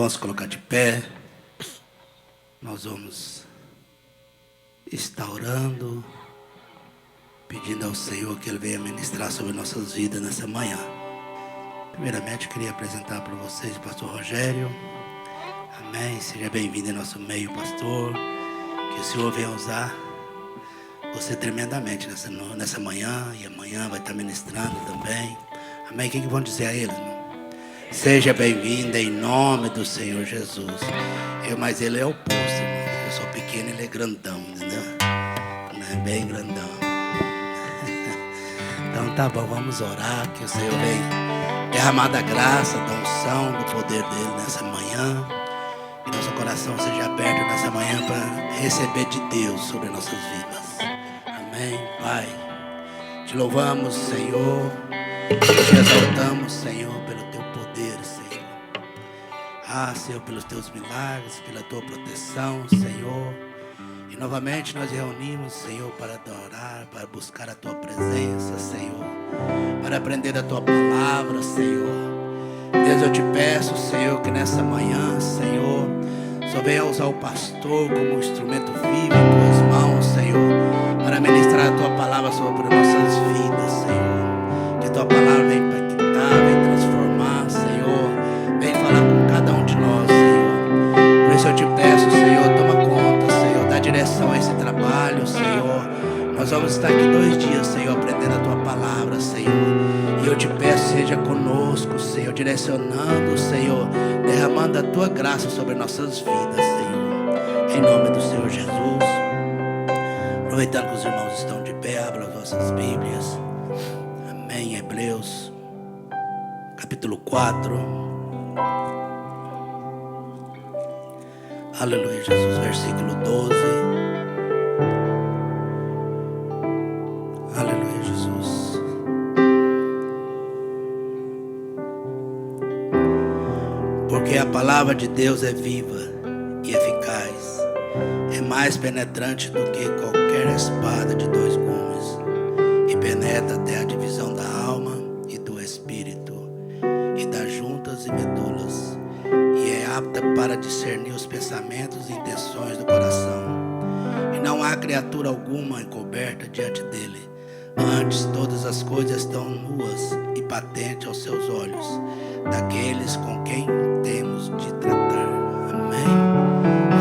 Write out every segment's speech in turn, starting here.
Vamos colocar de pé. Nós vamos estar orando, pedindo ao Senhor que Ele venha ministrar sobre nossas vidas nessa manhã. Primeiramente, eu queria apresentar para vocês o pastor Rogério. Amém. Seja bem-vindo em nosso meio, pastor. Que o Senhor venha usar você tremendamente nessa manhã. E amanhã vai estar ministrando também. Amém. O que vão dizer a ele, irmão? Seja bem-vindo em nome do Senhor Jesus. Mas ele é o oposto, irmão. Eu sou pequeno e ele é grandão, entendeu? É bem grandão. Então tá bom, vamos orar. Que o Senhor venha derramar da graça, da unção, do poder dele nessa manhã. Que nosso coração seja aberto nessa manhã para receber de Deus sobre nossas vidas. Amém, Pai. Te louvamos, Senhor. Te exaltamos, Senhor, pelo teu poder, Senhor. Senhor, pelos teus milagres, pela tua proteção, Senhor. E novamente nós reunimos, Senhor, para adorar, para buscar a tua presença, Senhor. Para aprender a tua palavra, Senhor. Deus, eu te peço, Senhor, que nessa manhã, Senhor, só venha usar o pastor como um instrumento vivo em tuas mãos, Senhor, para ministrar a tua palavra sobre nossas vidas, Senhor. Que a tua palavra venha impactar, venha transformar, Senhor. Vem falar com cada um de nós, Senhor. Por isso eu te peço, Senhor, toma conta, Senhor, dá direção a esse trabalho, Senhor. Nós vamos estar aqui 2 dias, Senhor, aprendendo a tua palavra, Senhor. E eu te peço, seja conosco, Senhor, direcionando, Senhor, derramando a tua graça sobre nossas vidas, Senhor. Em nome do Senhor Jesus. Aproveitando que os irmãos estão de pé, abram as vossas Bíblias. Amém. Hebreus, capítulo 4. Aleluia, Jesus, versículo 12. Aleluia, Jesus. Porque a palavra de Deus é viva e eficaz, é mais penetrante do que qualquer espada de 2 gumes, e penetra até a divisão da alma e do espírito, e das juntas e medulas, e é apta para discernir os pensamentos e intenções do coração. E não há criatura alguma encoberta diante dele. Antes, todas as coisas estão nuas e patentes aos seus olhos, daqueles com quem temos de tratar. Amém.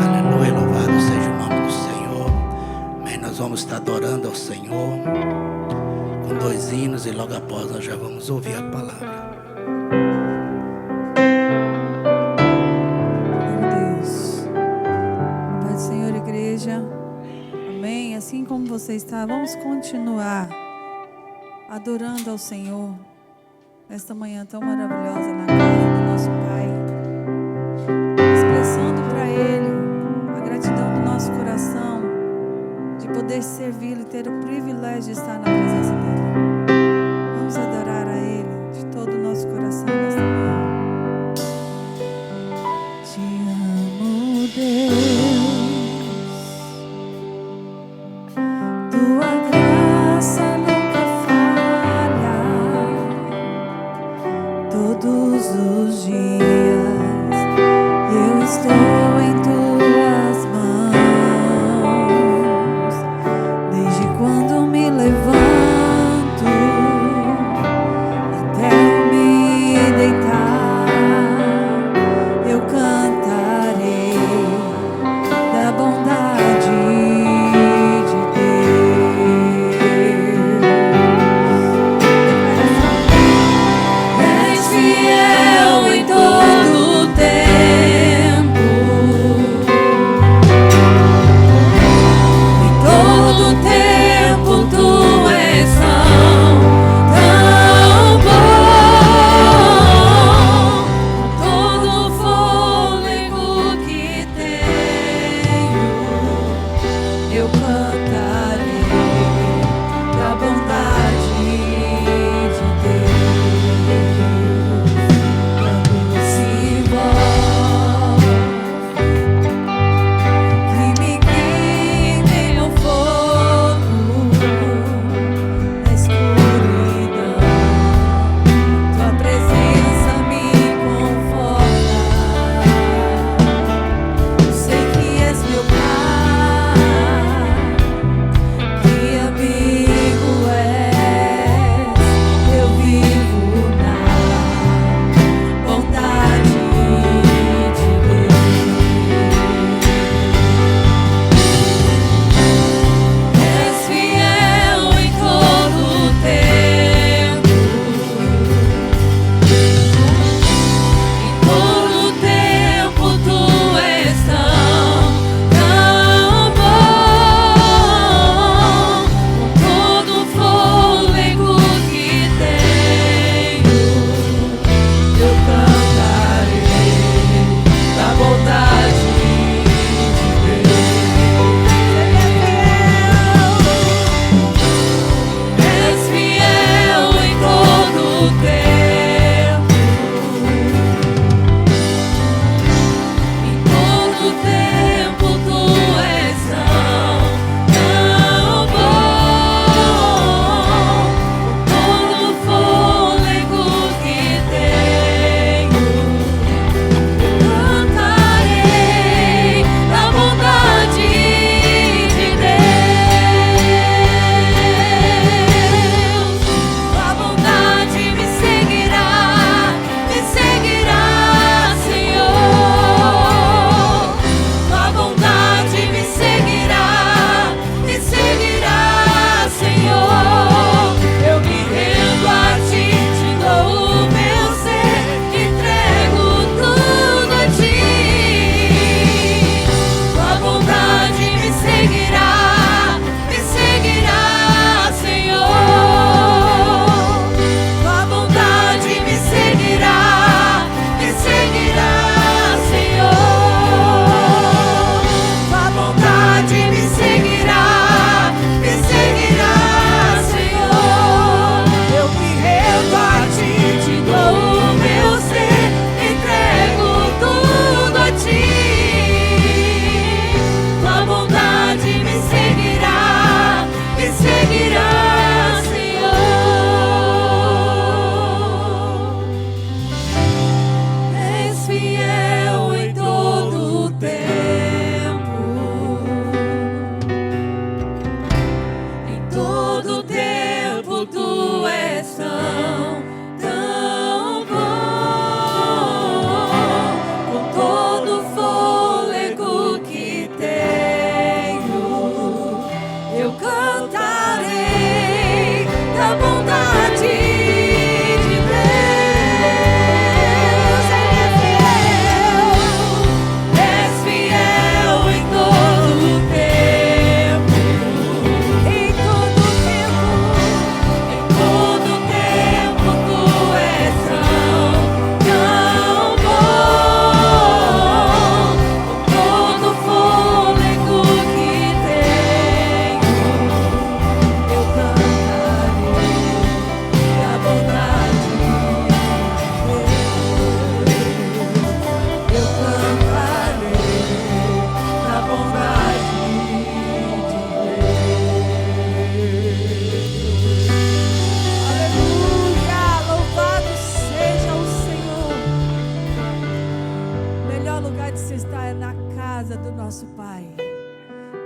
Aleluia, louvado seja o nome do Senhor. Amém. Nós vamos estar adorando ao Senhor com 2 hinos e logo após nós já vamos ouvir a palavra. Meu Deus. Pai do Senhor, igreja. Amém. Assim como você está, vamos continuar adorando ao Senhor nesta manhã tão maravilhosa na casa do nosso Pai, expressando para Ele a gratidão do nosso coração de poder servi-lo e ter o privilégio de estar na presença dEle. Vamos adorar a Ele de todo o nosso coração nesta manhã. Te amo, Deus. Tua graça nunca falha. Todos os dias eu estou em tuas mãos. Desde quando me levanto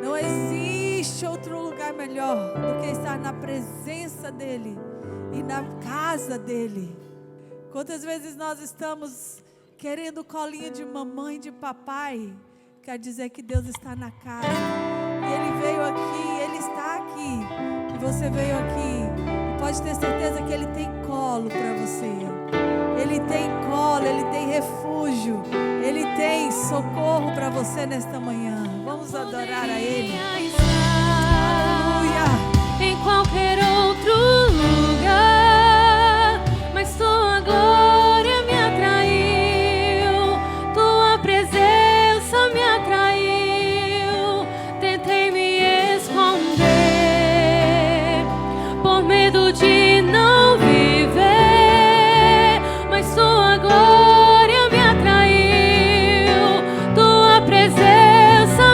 Não existe outro lugar melhor do que estar na presença dEle e na casa dEle. Quantas vezes nós estamos querendo o colinho de mamãe, de papai? Quer dizer que Deus está na casa. E Ele veio aqui, Ele está aqui. E você veio aqui. E pode ter certeza que Ele tem colo para você. Ele tem colo, Ele tem refúgio. Ele tem socorro para você nesta manhã. Vamos adorar a Ele. Aleluia. Em qualquer outro lugar, mas tua glória me atraiu, tua presença me atraiu. Tentei me esconder por medo de não viver, mas tua glória me atraiu, tua presença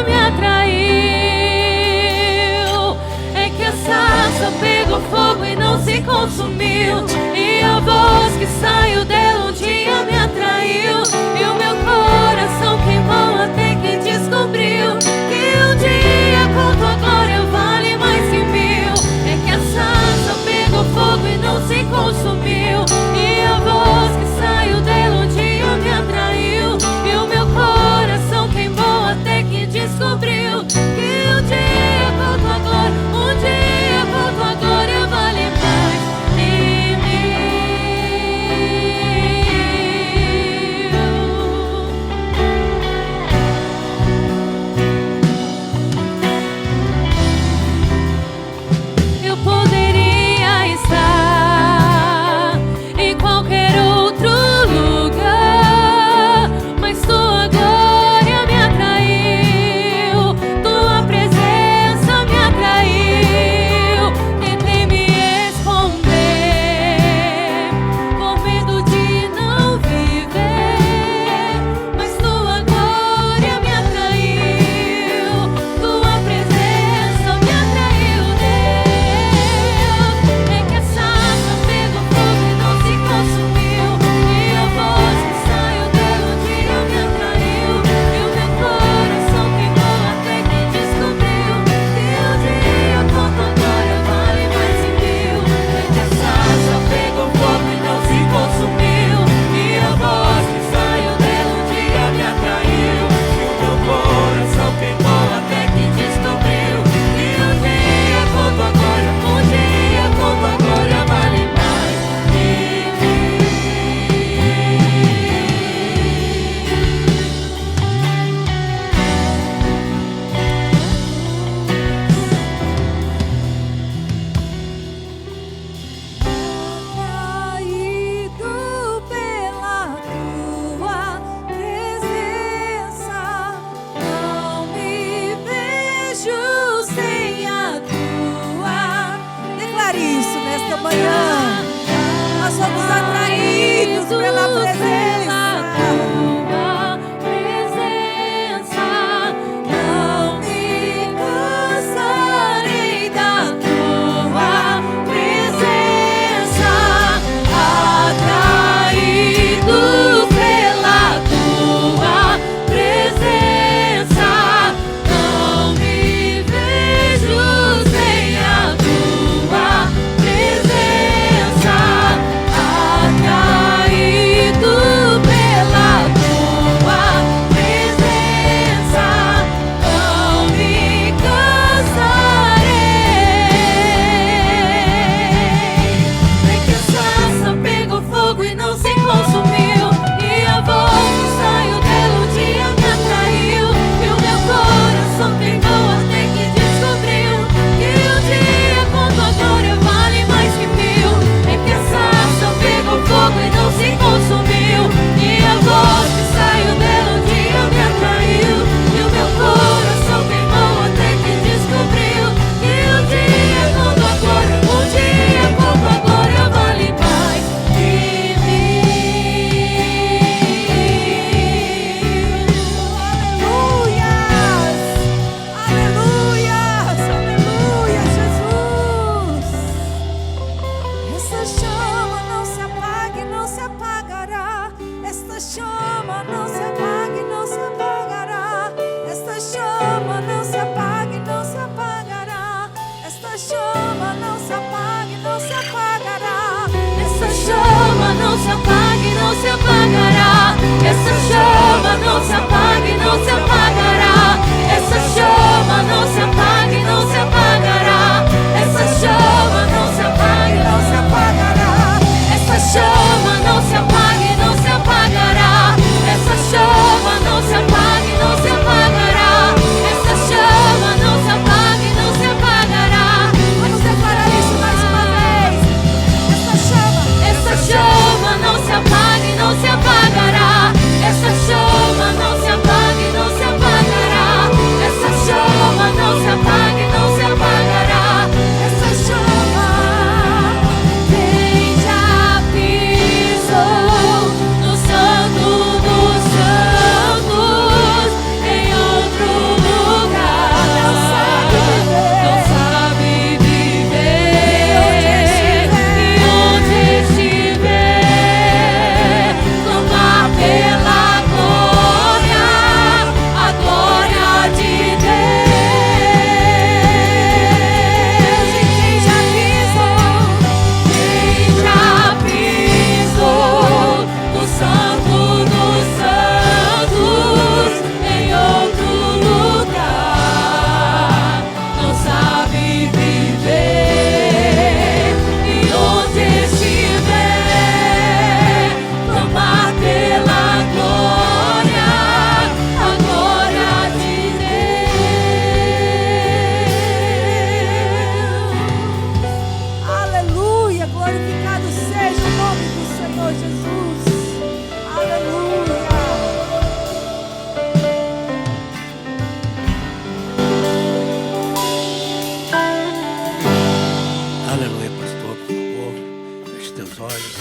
olhos.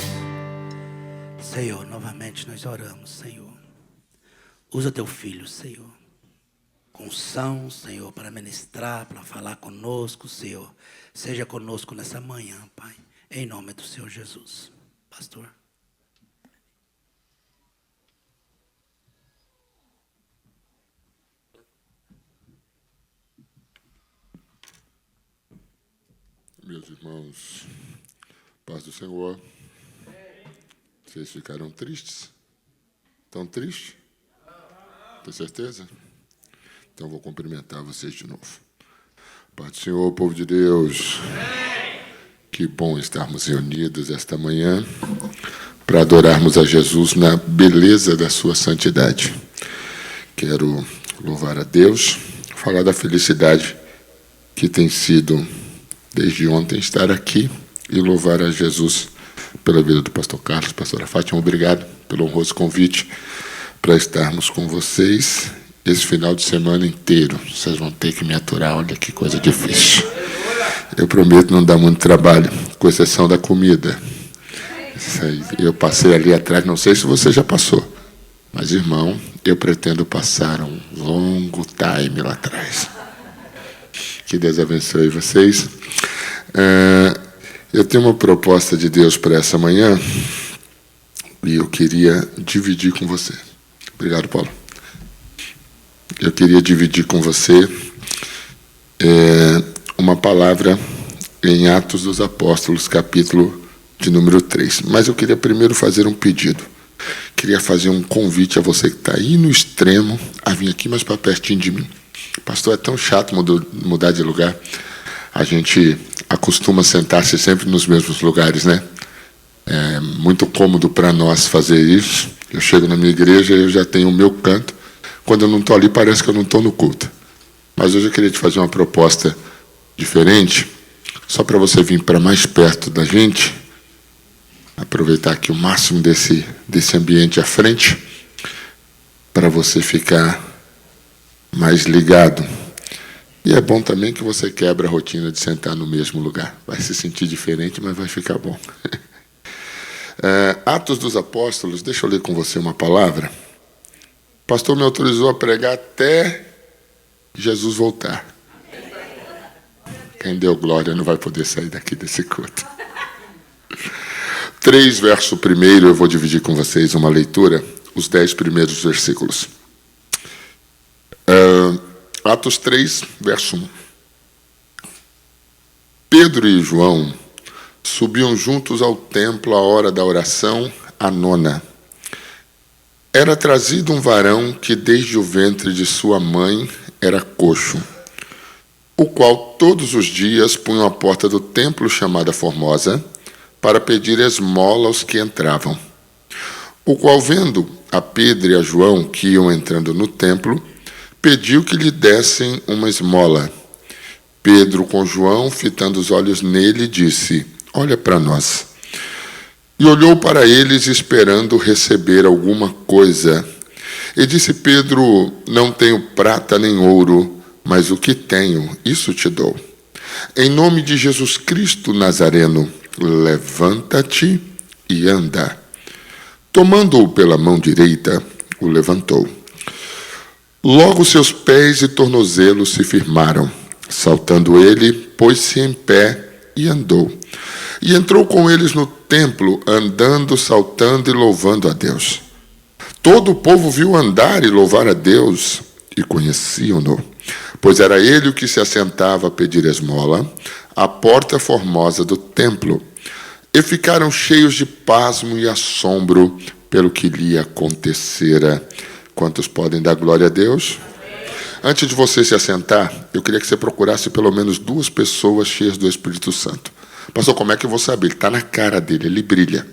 Senhor, novamente nós oramos, Senhor. Usa teu filho, Senhor. Com unção, Senhor, para ministrar, para falar conosco, Senhor. Seja conosco nessa manhã, Pai. Em nome do Senhor Jesus. Pastor. Meus irmãos, paz do Senhor. Vocês ficaram tristes? Estão tristes? Tem certeza? Então vou cumprimentar vocês de novo. Paz do Senhor, povo de Deus. Que bom estarmos reunidos esta manhã para adorarmos a Jesus na beleza da sua santidade. Quero louvar a Deus, falar da felicidade que tem sido desde ontem estar aqui e louvar a Jesus pela vida do pastor Carlos, pastora Fátima. Obrigado pelo honroso convite para estarmos com vocês esse final de semana inteiro. Vocês vão ter que me aturar, olha que coisa difícil. Eu prometo não dar muito trabalho, com exceção da comida. Isso aí, eu passei ali atrás, não sei se você já passou, mas, irmão, eu pretendo passar um longo time lá atrás. Que Deus abençoe vocês. Eu tenho uma proposta de Deus para essa manhã e eu queria dividir com você. Obrigado, Paulo. Eu queria dividir com você uma palavra em Atos dos Apóstolos, capítulo de número 3. Mas eu queria primeiro fazer um pedido. Queria fazer um convite a você que está aí no extremo a vir aqui mais para pertinho de mim. Pastor, é tão chato mudar de lugar. A gente acostuma sentar-se sempre nos mesmos lugares, né? É muito cômodo para nós fazer isso. Eu chego na minha igreja e eu já tenho o meu canto. Quando eu não estou ali, parece que eu não estou no culto. Mas hoje eu queria te fazer uma proposta diferente, só para você vir para mais perto da gente, aproveitar aqui o máximo desse ambiente à frente, para você ficar mais ligado. E é bom também que você quebra a rotina de sentar no mesmo lugar. Vai se sentir diferente, mas vai ficar bom. Atos dos Apóstolos, deixa eu ler com você uma palavra. O pastor me autorizou a pregar até Jesus voltar. Quem deu glória não vai poder sair daqui desse culto. 3, verso 1, eu vou dividir com vocês uma leitura, os 10 primeiros versículos. Atos 3, verso 1. Pedro e João subiam juntos ao templo à hora da oração, a 9. Era trazido um varão que desde o ventre de sua mãe era coxo, o qual todos os dias punham à porta do templo chamada Formosa, para pedir esmola aos que entravam. O qual, vendo a Pedro e a João que iam entrando no templo, pediu que lhe dessem uma esmola. Pedro, com João, fitando os olhos nele, disse: olha para nós. E olhou para eles, esperando receber alguma coisa. E disse Pedro: não tenho prata nem ouro, mas o que tenho, isso te dou. Em nome de Jesus Cristo Nazareno, levanta-te e anda. Tomando-o pela mão direita, o levantou. Logo seus pés e tornozelos se firmaram. Saltando ele, pôs-se em pé e andou. E entrou com eles no templo, andando, saltando e louvando a Deus. Todo o povo viu andar e louvar a Deus, e conheciam-no, pois era ele o que se assentava a pedir esmola, à porta formosa do templo. E ficaram cheios de pasmo e assombro pelo que lhe acontecera. Quantos podem dar glória a Deus? Antes de você se assentar, eu queria que você procurasse pelo menos 2 pessoas cheias do Espírito Santo. Pastor, como é que eu vou saber? Ele está na cara dele, ele brilha.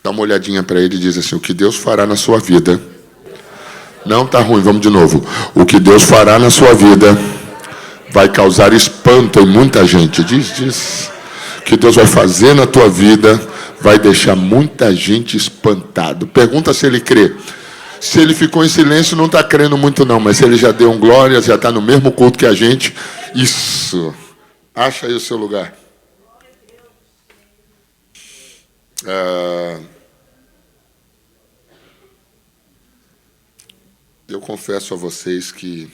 Dá uma olhadinha para ele e diz assim: o que Deus fará na sua vida. Não está ruim, vamos de novo. O que Deus fará na sua vida vai causar espanto em muita gente. Diz. O que Deus vai fazer na tua vida vai deixar muita gente espantado. Pergunta se ele crê. Se ele ficou em silêncio, não está crendo muito não, mas se ele já deu um glória, já está no mesmo culto que a gente, isso. Acha aí o seu lugar. Eu confesso a vocês que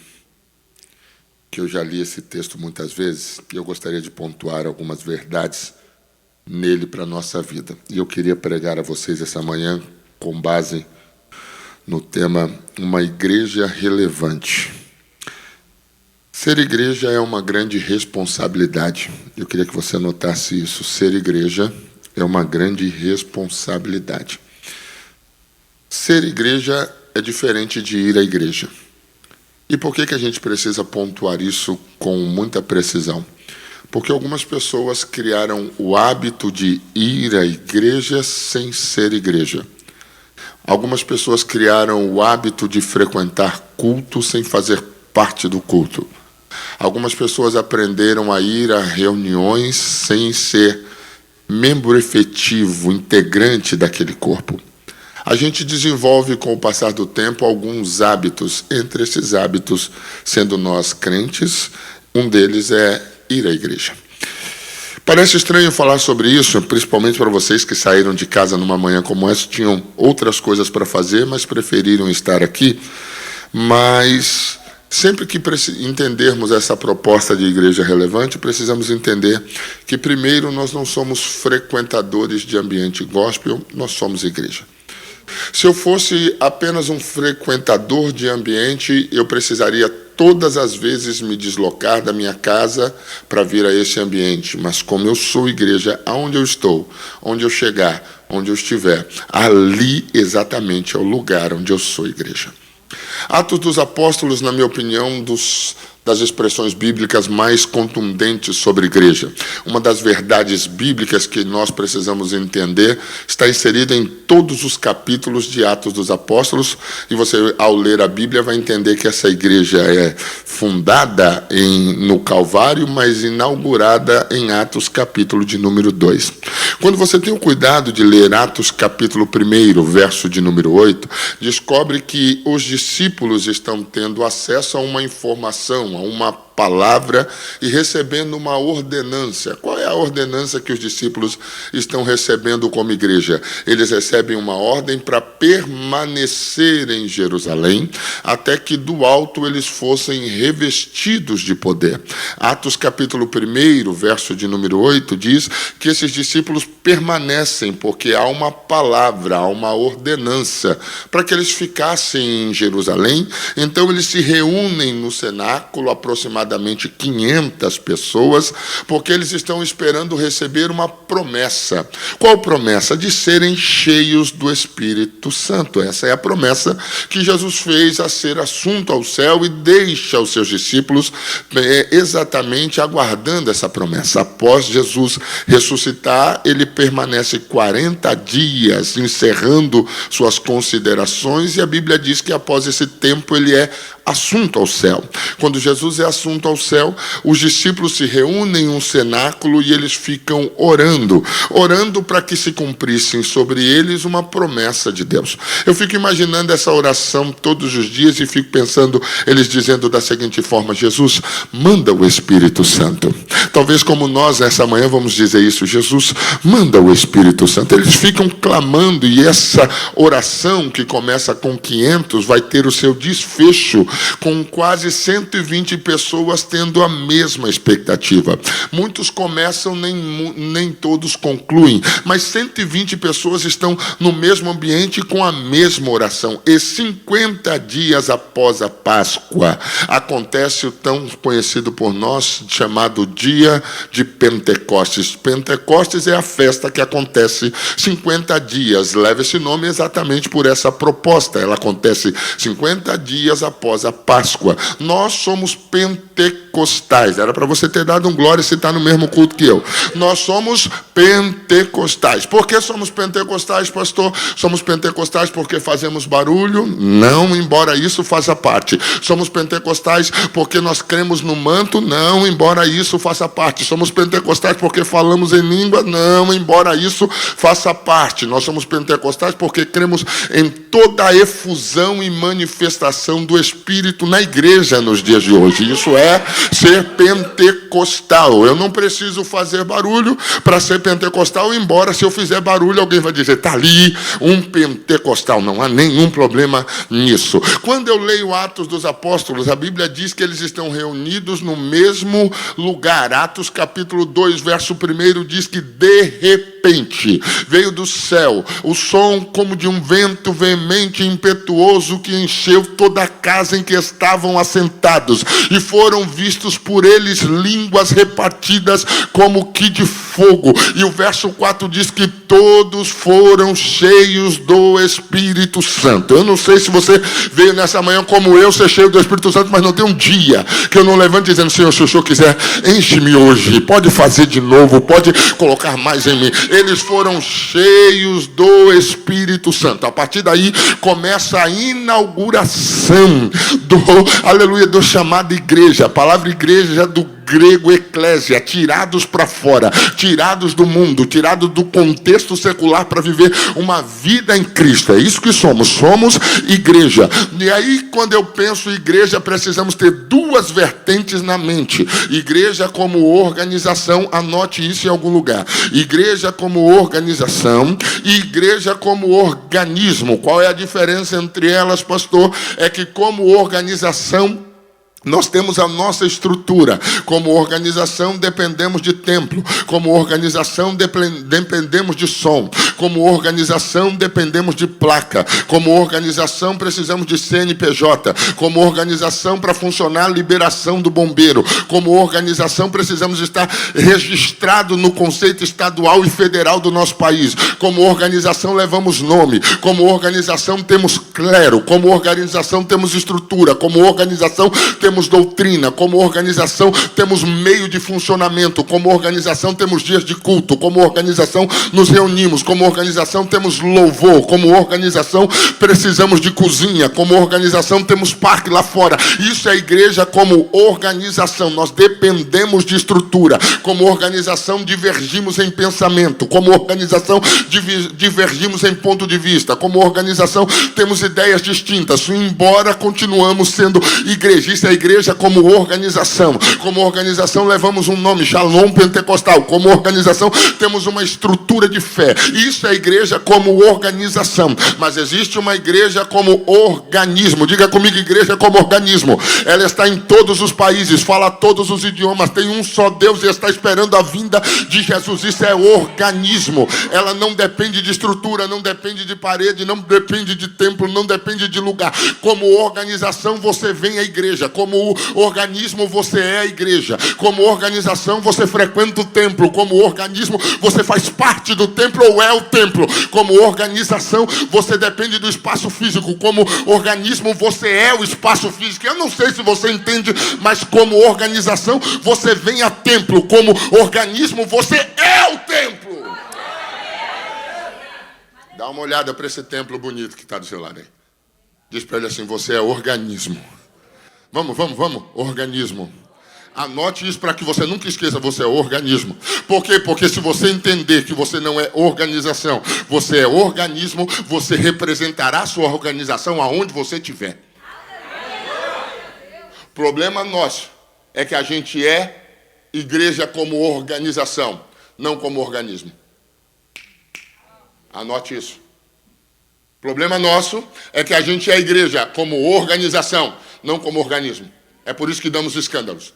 eu já li esse texto muitas vezes e eu gostaria de pontuar algumas verdades nele para a nossa vida. E eu queria pregar a vocês essa manhã com base no tema Uma Igreja Relevante. Ser igreja é uma grande responsabilidade. Eu queria que você notasse isso. Ser igreja é uma grande responsabilidade. Ser igreja é diferente de ir à igreja. E por que a gente precisa pontuar isso com muita precisão? Porque algumas pessoas criaram o hábito de ir à igreja sem ser igreja. Algumas pessoas criaram o hábito de frequentar culto sem fazer parte do culto. Algumas pessoas aprenderam a ir a reuniões sem ser membro efetivo, integrante daquele corpo. A gente desenvolve, com o passar do tempo, alguns hábitos. Entre esses hábitos, sendo nós crentes, um deles é ir à igreja. Parece estranho falar sobre isso, principalmente para vocês que saíram de casa numa manhã como essa, tinham outras coisas para fazer, mas preferiram estar aqui. Mas sempre que entendermos essa proposta de igreja relevante, precisamos entender que, primeiro, nós não somos frequentadores de ambiente gospel, nós somos igreja. Se eu fosse apenas um frequentador de ambiente, eu precisaria todas as vezes me deslocar da minha casa para vir a esse ambiente. Mas como eu sou igreja, aonde eu estou, onde eu chegar, onde eu estiver, ali exatamente é o lugar onde eu sou igreja. Atos dos Apóstolos, na minha opinião, das expressões bíblicas mais contundentes sobre igreja. Uma das verdades bíblicas que nós precisamos entender está inserida em todos os capítulos de Atos dos Apóstolos, e você, ao ler a Bíblia, vai entender que essa igreja é fundada no Calvário, mas inaugurada em Atos, capítulo de número 2. Quando você tem o cuidado de ler Atos, capítulo 1, verso de número 8, descobre que os discípulos estão tendo acesso a uma informação, a uma palavra e recebendo uma ordenança. Qual é a ordenança que os discípulos estão recebendo como igreja? Eles recebem uma ordem para permanecer em Jerusalém até que do alto eles fossem revestidos de poder. Atos capítulo 1, verso de número 8, diz que esses discípulos permanecem porque há uma palavra, há uma ordenança para que eles ficassem em Jerusalém. Então eles se reúnem no cenáculo, aproximadamente 500 pessoas, porque eles estão esperando receber uma promessa. Qual promessa? De serem cheios do Espírito Santo. Essa é a promessa que Jesus fez a ser assunto ao céu e deixa os seus discípulos exatamente aguardando essa promessa. Após Jesus ressuscitar, ele permanece 40 dias encerrando suas considerações, e a Bíblia diz que após esse tempo ele é assunto ao céu. Quando Jesus é assunto ao céu, os discípulos se reúnem em um cenáculo e eles ficam orando para que se cumprissem sobre eles uma promessa de Deus. Eu fico imaginando essa oração todos os dias e fico pensando, eles dizendo da seguinte forma: Jesus, manda o Espírito Santo. Talvez como nós nessa manhã vamos dizer isso: Jesus, manda o Espírito Santo. Eles ficam clamando, e essa oração que começa com 500 vai ter o seu desfecho com quase 120 pessoas tendo a mesma expectativa. Muitos começam, nem todos concluem, mas 120 pessoas estão no mesmo ambiente com a mesma oração. E 50 dias após a Páscoa, acontece o tão conhecido por nós, chamado dia de Pentecostes. Pentecostes é a festa que acontece 50 dias. Leva esse nome exatamente por essa proposta. Ela acontece 50 dias após a Páscoa. Nós somos pentecostais. Era para você ter dado um glória se está no mesmo culto que eu. Nós somos pentecostais. Por que somos pentecostais, pastor? Somos pentecostais porque fazemos barulho? Não, embora isso faça parte. Somos pentecostais porque nós cremos no manto? Não, embora isso faça parte. Somos pentecostais porque falamos em língua? Não, embora isso faça parte. Nós somos pentecostais porque cremos em toda a efusão e manifestação do Espírito na igreja nos dias de hoje. Isso é ser pentecostal. Eu não preciso fazer barulho para ser pentecostal, embora se eu fizer barulho, alguém vai dizer, está ali um pentecostal. Não há nenhum problema nisso. Quando eu leio Atos dos Apóstolos, a Bíblia diz que eles estão reunidos no mesmo lugar. Atos capítulo 2, verso 1 diz que de repente veio do céu o som como de um vento veemente e impetuoso que encheu toda a casa em que estavam assentados, e foram vistos por eles línguas repartidas como que de fogo. E o verso 4 diz que todos foram cheios do Espírito Santo. Eu não sei se você veio nessa manhã como eu, ser cheio do Espírito Santo, mas não tem um dia que eu não levante dizendo, Senhor, se o Senhor quiser, enche-me hoje, pode fazer de novo, pode colocar mais em mim. Eles foram cheios do Espírito Santo. A partir daí começa a inauguração do chamado igreja. A palavra igreja é do grego eclésia, tirados para fora, tirados do mundo, tirados do contexto secular para viver uma vida em Cristo. É isso que somos igreja. E aí, quando eu penso em igreja, precisamos ter duas vertentes na mente. Igreja como organização, anote isso em algum lugar. Igreja como organização e igreja como organismo. Qual é a diferença entre elas, pastor? É que como organização, nós temos a nossa estrutura. Como organização, dependemos de templo. Como organização, dependemos de som. Como organização, dependemos de placa. Como organização, precisamos de CNPJ. Como organização, para funcionar, liberação do bombeiro. Como organização, precisamos estar registrado no conceito estadual e federal do nosso país. Como organização, levamos nome. Como organização, temos clero. Como organização, temos estrutura. Como organização, temos doutrina. Como organização, temos meio de funcionamento. Como organização, temos dias de culto. Como organização, nos reunimos. Como organização, temos louvor. Como organização, precisamos de cozinha. Como organização, temos parque lá fora. Isso é igreja como organização. Nós dependemos de estrutura. Como organização, divergimos em pensamento. Como organização, divergimos em ponto de vista. Como organização, temos ideias distintas. Embora continuamos sendo igreja. Isso é igreja como organização. Como organização, levamos um nome, Shalom Pentecostal. Como organização, temos uma estrutura de fé. Isso é igreja como organização. Mas existe uma igreja como organismo. Diga comigo, igreja como organismo. Ela está em todos os países, fala todos os idiomas, tem um só Deus e está esperando a vinda de Jesus. Isso é organismo. Ela não depende de estrutura, não depende de parede, não depende de templo, não depende de lugar. Como organização, você vem à igreja. Como organismo, você é a igreja. Como organização, você frequenta o templo. Como organismo, você faz parte do templo ou é o templo. Como organização, você depende do espaço físico. Como organismo, você é o espaço físico. Eu não sei se você entende, mas como organização, você vem a templo. Como organismo, você é o templo. Dá uma olhada para esse templo bonito que está do seu lado aí. Diz para ele assim, você é organismo. Vamos, organismo. Anote isso para que você nunca esqueça, você é organismo. Por quê? Porque se você entender que você não é organização, você é organismo, você representará a sua organização aonde você estiver. O problema nosso é que a gente é igreja como organização, não como organismo. Anote isso. O problema nosso é que a gente é igreja como organização, não como organismo. É por isso que damos escândalos.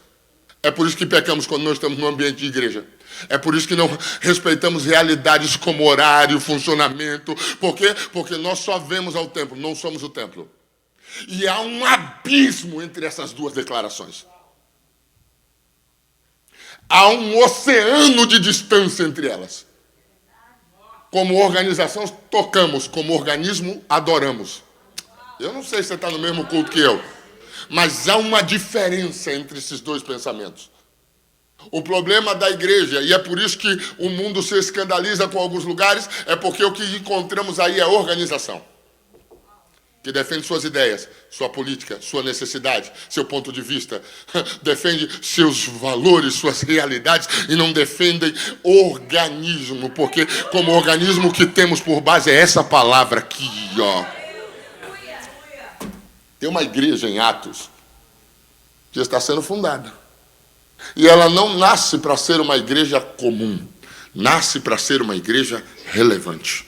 É por isso que pecamos quando não estamos no ambiente de igreja. É por isso que não respeitamos realidades como horário, funcionamento. Por quê? Porque nós só vemos ao templo, não somos o templo. E há um abismo entre essas duas declarações. Há um oceano de distância entre elas. Como organização, tocamos. Como organismo, adoramos. Eu não sei se você está no mesmo culto que eu. Mas há uma diferença entre esses dois pensamentos. O problema da igreja, e é por isso que o mundo se escandaliza com alguns lugares, é porque o que encontramos aí é organização. Que defende suas ideias, sua política, sua necessidade, seu ponto de vista. Defende seus valores, suas realidades e não defendem organismo. Porque como organismo o que temos por base é essa palavra aqui, ó. Tem uma igreja em Atos que está sendo fundada. E ela não nasce para ser uma igreja comum. Nasce para ser uma igreja relevante.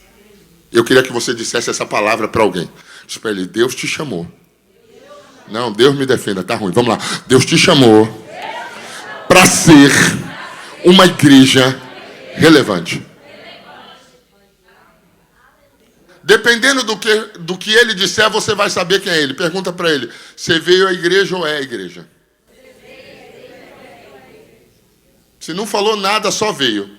Eu queria que você dissesse essa palavra para alguém. Diz para ele, Deus te chamou. Não, Deus me defenda, tá ruim. Vamos lá. Deus te chamou para ser uma igreja relevante. Dependendo do que ele disser, você vai saber quem é ele. Pergunta para ele, você veio à igreja ou é a igreja? Se não falou nada, só veio.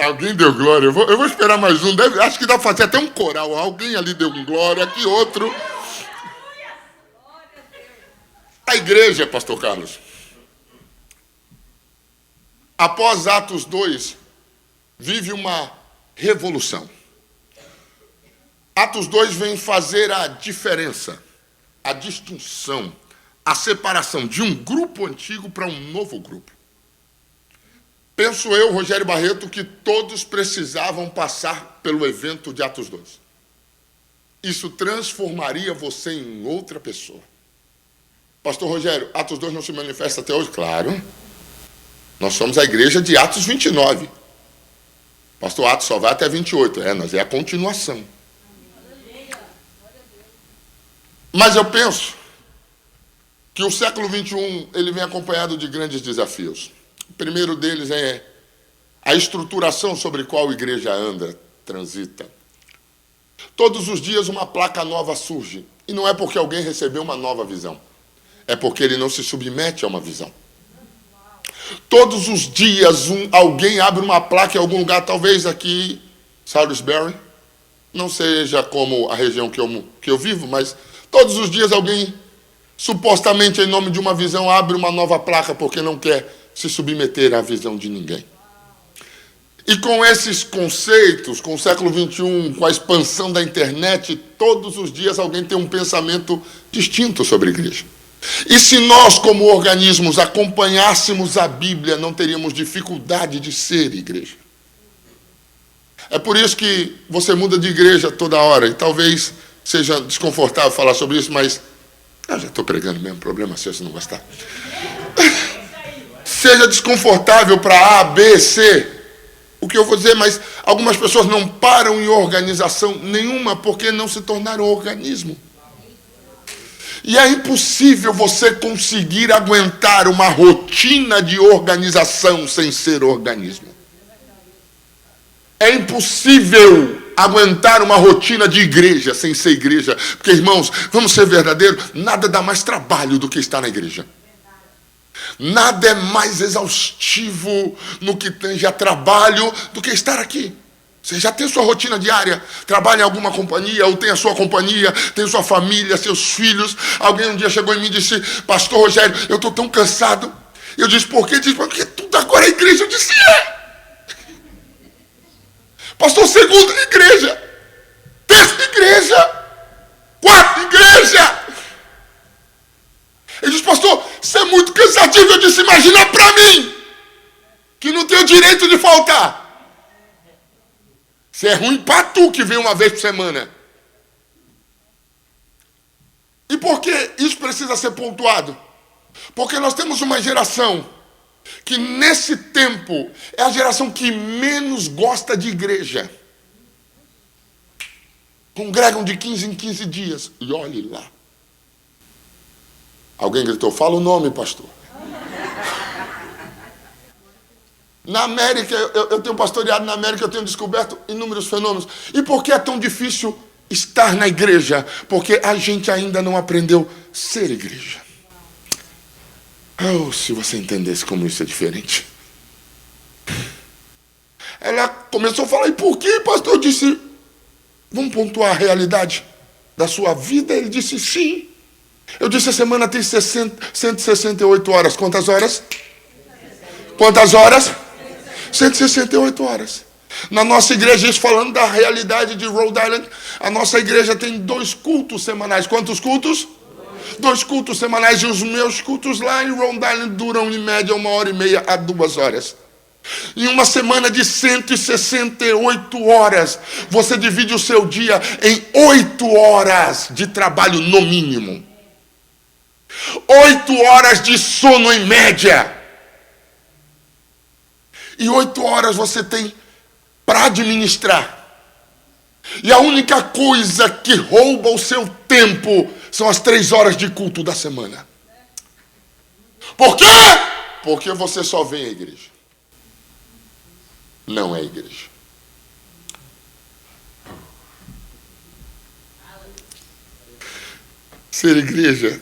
Alguém deu glória? Eu vou esperar mais um. Acho que dá para fazer até um coral. Alguém ali deu um glória, aqui outro. A igreja, pastor Carlos, após Atos 2, vive uma revolução. Atos 2 vem fazer a diferença, a distinção, a separação de um grupo antigo para um novo grupo. Penso eu, Rogério Barreto, que todos precisavam passar pelo evento de Atos 2. Isso transformaria você em outra pessoa. Pastor Rogério, Atos 2 não se manifesta até hoje? Claro. Nós somos a igreja de Atos 29. Pastor, Atos só vai até 28. Nós é a continuação. Mas eu penso que o século 21 ele vem acompanhado de grandes desafios. O primeiro deles é a estruturação sobre qual a igreja anda, transita. Todos os dias uma placa nova surge. E não é porque alguém recebeu uma nova visão. É porque ele não se submete a uma visão. Todos os dias alguém abre uma placa em algum lugar, talvez aqui, Salisbury, não seja como a região que eu vivo, mas todos os dias alguém, supostamente em nome de uma visão, abre uma nova placa porque não quer se submeter à visão de ninguém. E com esses conceitos, com o século 21, com a expansão da internet, todos os dias alguém tem um pensamento distinto sobre a igreja. E se nós, como organismos, acompanhássemos a Bíblia, não teríamos dificuldade de ser igreja. É por isso que você muda de igreja toda hora, e talvez seja desconfortável falar sobre isso, mas eu já estou pregando mesmo, problema seu se não gostar. Seja desconfortável para A, B, C, o que eu vou dizer, mas algumas pessoas não param em organização nenhuma porque não se tornaram organismo. E é impossível você conseguir aguentar uma rotina de organização sem ser organismo. É impossível aguentar uma rotina de igreja sem ser igreja. Porque, irmãos, vamos ser verdadeiros, nada dá mais trabalho do que estar na igreja. Nada é mais exaustivo no que tange a trabalho do que estar aqui. Você já tem sua rotina diária, trabalha em alguma companhia, ou tem a sua companhia, tem sua família, seus filhos. Alguém um dia chegou em mim e disse, pastor Rogério, eu estou tão cansado. Eu disse, por quê? Ele disse, porque tudo agora é igreja. Eu disse, Pastor, segunda igreja, terça igreja, quarta igreja. Ele disse, pastor, isso é muito cansativo. Eu disse, imagina para mim, que não tenho direito de faltar. Isso é ruim para tu que vem uma vez por semana. E por que isso precisa ser pontuado? Porque nós temos uma geração que nesse tempo é a geração que menos gosta de igreja. Congregam de 15 em 15 dias. E olhe lá. Alguém gritou, fala o nome, pastor. Na América, eu tenho pastoreado na América, eu tenho descoberto inúmeros fenômenos. E por que é tão difícil estar na igreja? Porque a gente ainda não aprendeu a ser igreja. Oh, se você entendesse como isso é diferente. Ela começou a falar, e por que, pastor? Eu disse, vamos pontuar a realidade da sua vida? Ele disse, sim. Eu disse, a semana tem 168 horas. Quantas horas? Quantas horas? 168 horas. Na nossa igreja, isso falando da realidade de Rhode Island, a nossa igreja tem 2 cultos semanais. Quantos cultos? 2 cultos semanais. E os meus cultos lá em Rhode Island duram em média 1h30 a 2 horas. Em uma semana de 168 horas, você divide o seu dia em 8 horas de trabalho no mínimo. 8 horas de sono em média. E 8 horas você tem para administrar. E a única coisa que rouba o seu tempo são as 3 horas de culto da semana. Por quê? Porque você só vem à igreja. Não é igreja. Ser igreja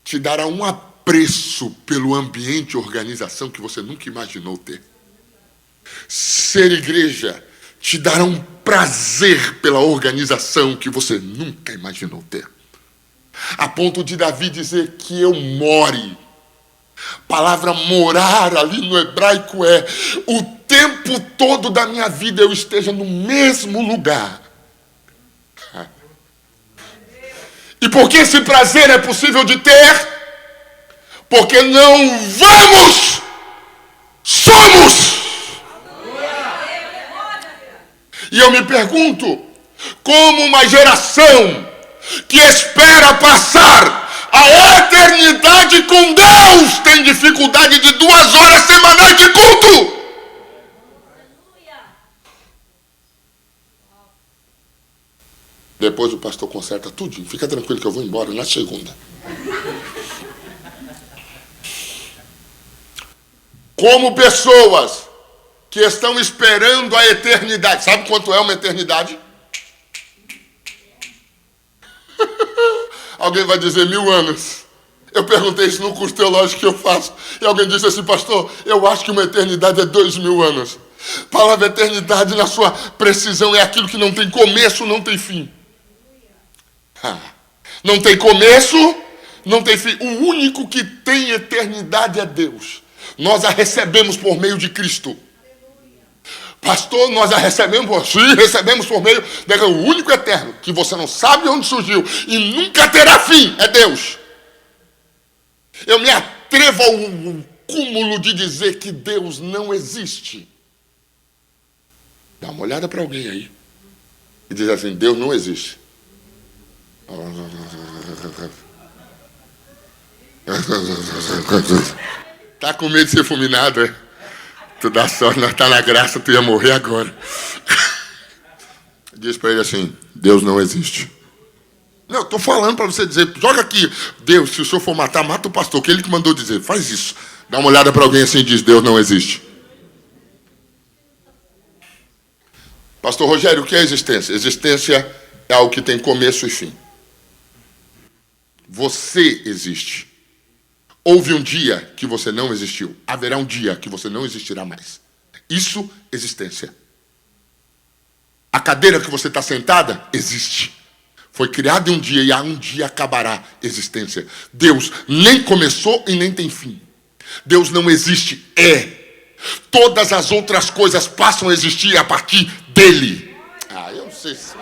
te dará um apreço pelo ambiente e organização que você nunca imaginou ter. Ser igreja te dará um prazer pela organização que você nunca imaginou ter. A ponto de Davi dizer que eu more. A palavra morar ali no hebraico é o tempo todo da minha vida eu esteja no mesmo lugar. E por que esse prazer é possível de ter? Porque não vamos, somos. E eu me pergunto, como uma geração que espera passar a eternidade com Deus tem dificuldade de 2 horas semanais de culto? Depois o pastor conserta tudo. Fica tranquilo que eu vou embora na segunda. Como pessoas que estão esperando a eternidade. Sabe quanto é uma eternidade? Alguém vai dizer 1000 anos. Eu perguntei isso no curso teológico que eu faço. E alguém disse assim, pastor, eu acho que uma eternidade é 2000 anos. A palavra eternidade, na sua precisão, é aquilo que não tem começo, não tem fim. Não tem começo, não tem fim. O único que tem eternidade é Deus. Nós a recebemos por meio de Cristo. Pastor, nós a recebemos, sim, recebemos por meio do único eterno, que você não sabe onde surgiu e nunca terá fim, é Deus. Eu me atrevo ao cúmulo de dizer que Deus não existe. Dá uma olhada para alguém aí e diz assim, Deus não existe. Tá com medo de ser fulminado, é? Tu dá sorte, nós tá na graça, tu ia morrer agora. Diz para ele assim, Deus não existe. Não, eu tô falando para você dizer, joga aqui, Deus, se o senhor for matar, mata o pastor, que ele que mandou dizer, faz isso. Dá uma olhada para alguém assim e diz, Deus não existe. Pastor Rogério, o que é existência? Existência é algo que tem começo e fim. Você existe. Houve um dia que você não existiu. Haverá um dia que você não existirá mais. Isso, existência. A cadeira que você está sentada, existe. Foi criada em um dia e a um dia acabará existência. Deus nem começou e nem tem fim. Deus não existe, é. Todas as outras coisas passam a existir a partir dele. Eu não sei se...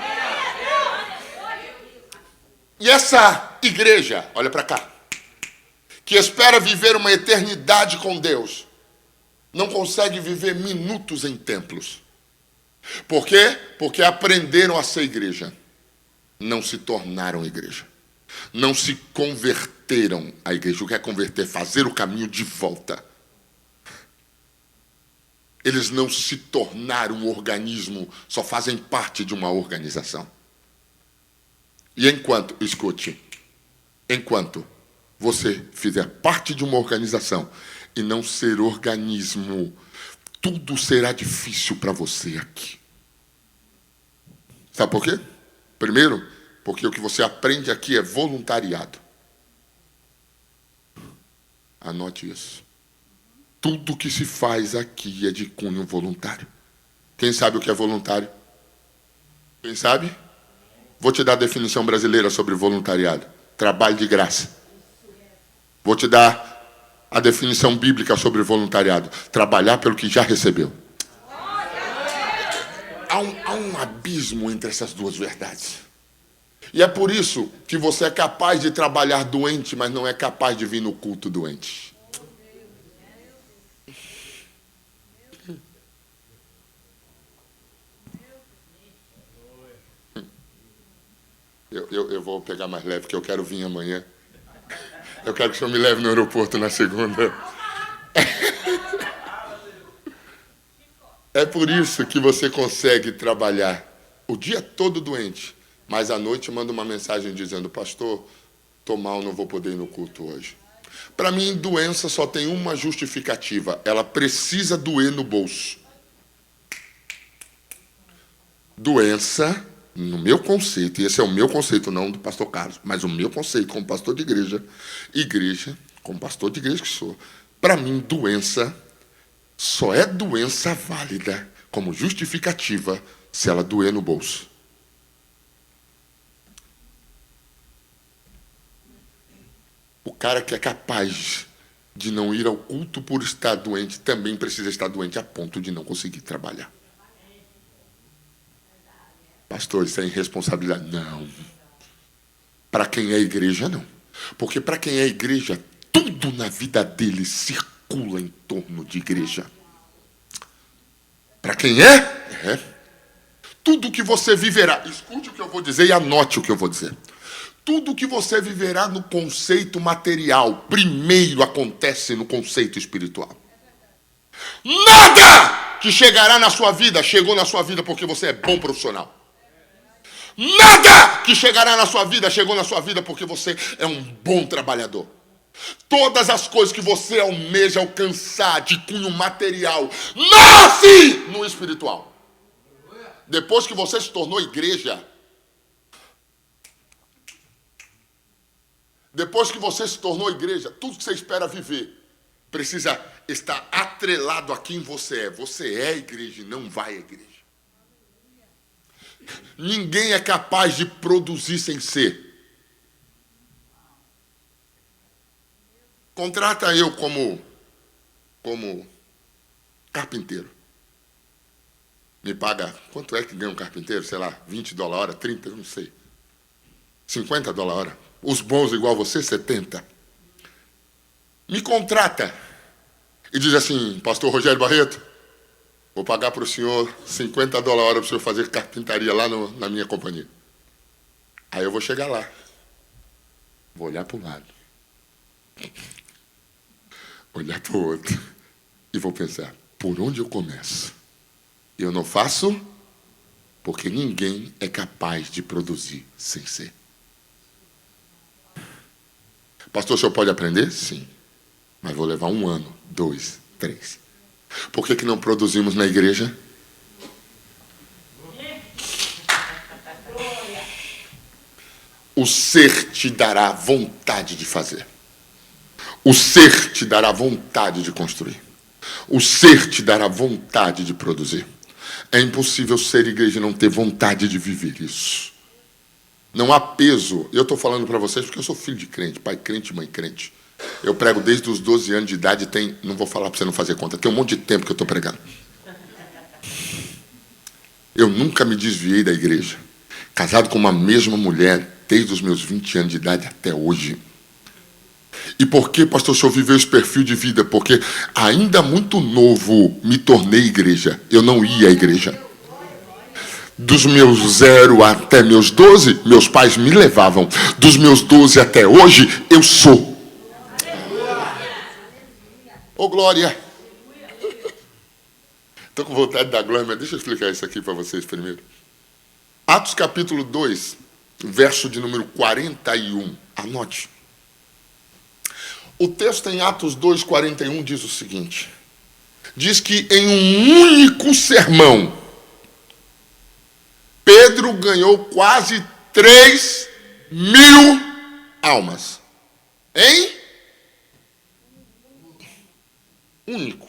E essa igreja, olha para cá, que espera viver uma eternidade com Deus, não consegue viver minutos em templos. Por quê? Porque aprenderam a ser igreja. Não se tornaram igreja. Não se converteram à igreja. O que é converter? Fazer o caminho de volta. Eles não se tornaram um organismo, só fazem parte de uma organização. E enquanto, escute, enquanto você fizer parte de uma organização e não ser organismo, tudo será difícil para você aqui. Sabe por quê? Primeiro, porque o que você aprende aqui é voluntariado. Anote isso. Tudo que se faz aqui é de cunho voluntário. Quem sabe o que é voluntário? Quem sabe? Vou te dar a definição brasileira sobre voluntariado. Trabalho de graça. Vou te dar a definição bíblica sobre voluntariado. Trabalhar pelo que já recebeu. Há um abismo entre essas duas verdades. E é por isso que você é capaz de trabalhar doente, mas não é capaz de vir no culto doente. Eu vou pegar mais leve, porque eu quero vir amanhã. Eu quero que o senhor me leve no aeroporto na segunda. É por isso que você consegue trabalhar o dia todo doente, mas à noite manda uma mensagem dizendo: pastor, estou mal, não vou poder ir no culto hoje. Para mim, doença só tem uma justificativa: ela precisa doer no bolso. Doença, no meu conceito, e esse é o meu conceito, não do pastor Carlos, mas o meu conceito como pastor de igreja, como pastor de igreja que sou, para mim, doença só é doença válida como justificativa se ela doer no bolso. O cara que é capaz de não ir ao culto por estar doente também precisa estar doente a ponto de não conseguir trabalhar. Pastor, isso é irresponsabilidade? Não. Para quem é igreja, não. Porque para quem é igreja, tudo na vida dele circula em torno de igreja. Para quem é, tudo que você viverá, escute o que eu vou dizer e anote o que eu vou dizer. Tudo que você viverá no conceito material, primeiro acontece no conceito espiritual. Nada que chegará na sua vida, chegou na sua vida porque você é bom profissional. Nada que chegará na sua vida, chegou na sua vida porque você é um bom trabalhador. Todas as coisas que você almeja alcançar de cunho material, nasce no espiritual. Depois que você se tornou igreja, tudo que você espera viver precisa estar atrelado a quem você é. Você é igreja e não vai à igreja. Ninguém é capaz de produzir sem ser. Contrata eu como carpinteiro. Me paga, quanto é que ganha um carpinteiro? Sei lá, $20 a hora, 30, não sei. $50 a hora. Os bons igual você, 70. Me contrata e diz assim: pastor Rogério Barreto, vou pagar para o senhor $50 a hora para o senhor fazer carpintaria lá na minha companhia. Aí eu vou chegar lá, vou olhar para um lado, olhar para o outro e vou pensar: por onde eu começo? Eu não faço porque ninguém é capaz de produzir sem ser. Pastor, o senhor pode aprender? Sim. Mas vou levar 1 ano, 2, 3. Por que não produzimos na igreja? O ser te dará vontade de fazer. O ser te dará vontade de construir. O ser te dará vontade de produzir. É impossível ser igreja e não ter vontade de viver isso. Não há peso. Eu estou falando para vocês porque eu sou filho de crente, pai crente, mãe crente. Eu prego desde os 12 anos de idade, não vou falar para você não fazer conta, tem um monte de tempo que eu estou pregando. Eu nunca me desviei da igreja. Casado com uma mesma mulher desde os meus 20 anos de idade até hoje. E por que, pastor, o senhor viveu esse perfil de vida? Porque ainda muito novo me tornei igreja. Eu não ia à igreja. Dos meus 0 até meus 12, meus pais me levavam. Dos meus 12 até hoje, eu sou. Ô, glória! Estou com vontade de dar glória, mas deixa eu explicar isso aqui para vocês primeiro. Atos capítulo 2, verso de número 41. Anote. O texto em Atos 2, 41 diz o seguinte. Diz que em um único sermão, Pedro ganhou quase 3.000 almas. Hein? Único.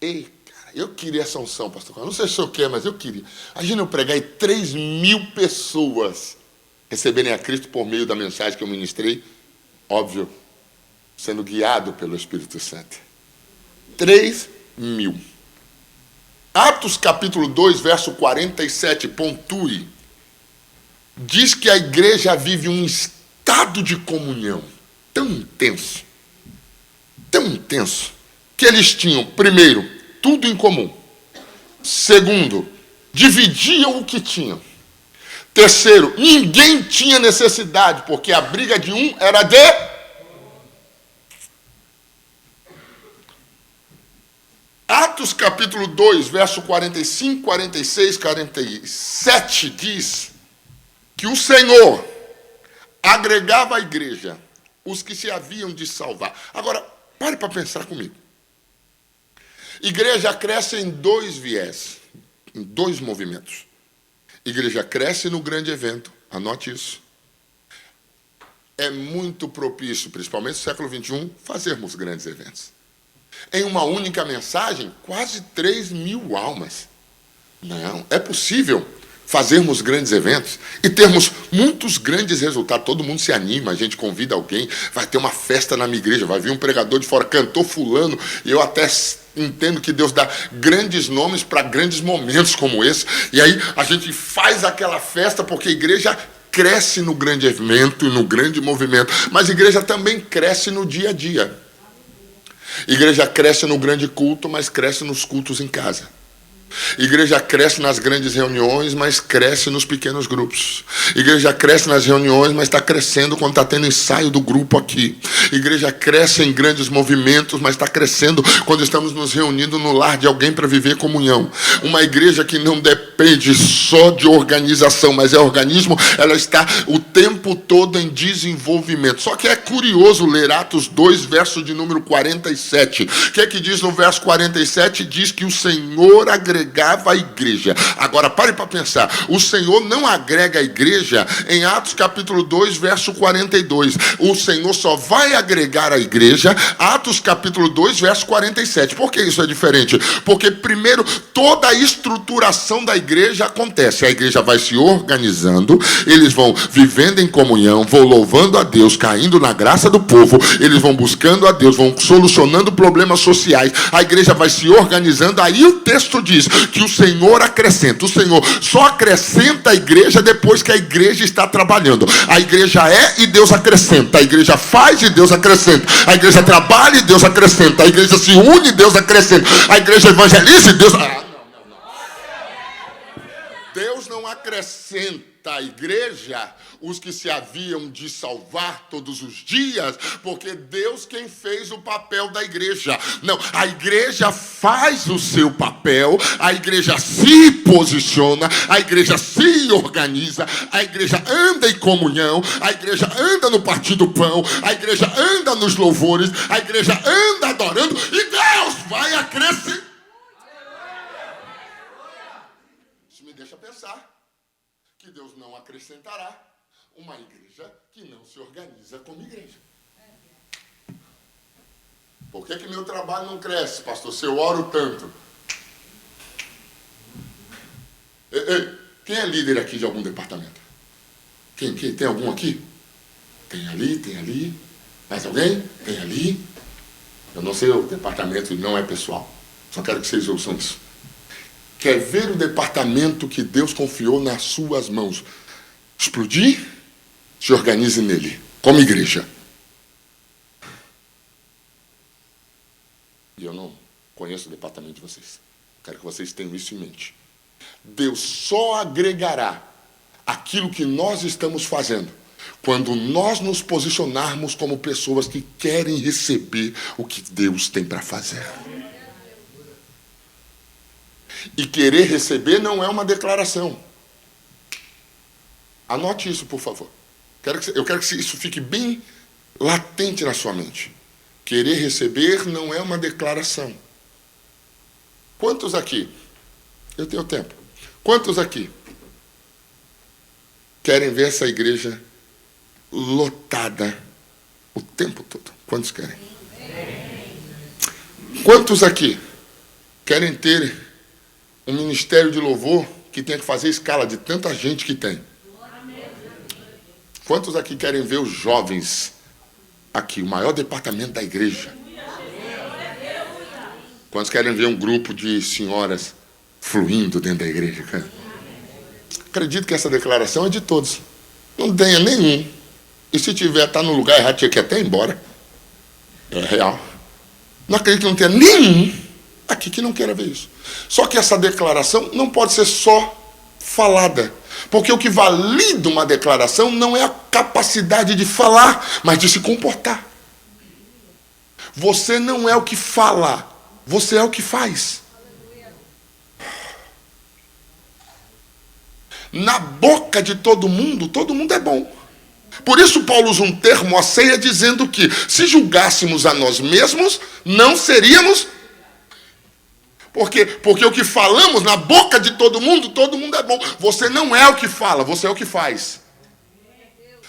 Ei, cara, eu queria essa unção, pastor. Não sei se eu quero, mas eu queria. Imagina eu pregar e 3.000 pessoas receberem a Cristo por meio da mensagem que eu ministrei. Óbvio, sendo guiado pelo Espírito Santo. 3.000. Atos capítulo 2, verso 47, pontue. Diz que a igreja vive um estado de comunhão tão intenso, que eles tinham, primeiro, tudo em comum. Segundo, dividiam o que tinham. Terceiro, ninguém tinha necessidade, porque a briga de um era de... Atos capítulo 2, verso 45, 46, 47, diz que o Senhor agregava à igreja os que se haviam de salvar. Agora, pare para pensar comigo. Igreja cresce em dois viés, em dois movimentos. Igreja cresce no grande evento, anote isso. É muito propício, principalmente no século XXI, fazermos grandes eventos. Em uma única mensagem, quase 3.000 almas. Não, é possível fazermos grandes eventos e termos muitos grandes resultados. Todo mundo se anima, a gente convida alguém, vai ter uma festa na minha igreja, vai vir um pregador de fora, cantor fulano, e eu até entendo que Deus dá grandes nomes para grandes momentos como esse, e aí a gente faz aquela festa porque a igreja cresce no grande evento e no grande movimento, mas a igreja também cresce no dia a dia. Igreja cresce no grande culto, mas cresce nos cultos em casa. Igreja cresce nas grandes reuniões, mas cresce nos pequenos grupos. Igreja cresce nas reuniões, mas está crescendo quando está tendo ensaio do grupo aqui. Igreja cresce em grandes movimentos, mas está crescendo quando estamos nos reunindo no lar de alguém para viver comunhão. Uma igreja que não depende só de organização, mas é organismo, ela está o tempo todo em desenvolvimento. Só que é curioso ler Atos 2, verso de número 47. O que é que diz no verso 47? Diz que o Senhor agregava a igreja. Agora, pare para pensar. O Senhor não agrega a igreja em Atos capítulo 2, verso 42. O Senhor só vai agregar a igreja Atos capítulo 2, verso 47. Por que isso é diferente? Porque, primeiro, toda a estruturação da igreja acontece. A igreja vai se organizando, eles vão vivendo em comunhão, vão louvando a Deus, caindo na graça do povo, eles vão buscando a Deus, vão solucionando problemas sociais. A igreja vai se organizando. Aí o texto diz que o Senhor acrescenta. O Senhor só acrescenta a igreja depois que a igreja está trabalhando. A igreja é e Deus acrescenta. A igreja faz e Deus acrescenta. A igreja trabalha e Deus acrescenta. A igreja se une e Deus acrescenta. A igreja evangeliza e Deus... Deus não acrescenta à igreja os que se haviam de salvar todos os dias, porque Deus quem fez o papel da igreja. Não, a igreja faz o seu papel, a igreja se posiciona, a igreja se organiza, a igreja anda em comunhão, a igreja anda no partir do pão, a igreja anda nos louvores, a igreja anda adorando, e Deus vai acrescentar. Isso me deixa pensar que Deus não acrescentará uma igreja que não se organiza como igreja. Por que meu trabalho não cresce, pastor, se eu oro tanto? Quem é líder aqui de algum departamento? Quem? Tem algum aqui? Tem ali. Mais alguém? Tem ali. Eu não sei o departamento, não é pessoal. Só quero que vocês ouçam isso. Quer ver o departamento que Deus confiou nas suas mãos explodir? Se organize nele, como igreja. E eu não conheço o departamento de vocês. Quero que vocês tenham isso em mente. Deus só agregará aquilo que nós estamos fazendo quando nós nos posicionarmos como pessoas que querem receber o que Deus tem para fazer. E querer receber não é uma declaração. Anote isso, por favor. Eu quero que isso fique bem latente na sua mente. Querer receber não é uma declaração. Quantos aqui? Eu tenho tempo. Quantos aqui querem ver essa igreja lotada o tempo todo? Quantos querem? Quantos aqui querem ter um ministério de louvor que tenha que fazer escala de tanta gente que tem? Quantos aqui querem ver os jovens aqui, o maior departamento da igreja? Quantos querem ver um grupo de senhoras fluindo dentro da igreja? Acredito que essa declaração é de todos. Não tenha nenhum. E se tiver, está no lugar errado, tinha que até ir embora. É real. Não acredito que não tenha nenhum aqui que não queira ver isso. Só que essa declaração não pode ser só falada. Porque o que valida uma declaração não é a capacidade de falar, mas de se comportar. Você não é o que fala, você é o que faz. Na boca de todo mundo é bom. Por isso Paulo usa um termo, a ceia, dizendo que se julgássemos a nós mesmos, não seríamos. Porque o que falamos na boca de todo mundo é bom. Você não é o que fala, você é o que faz.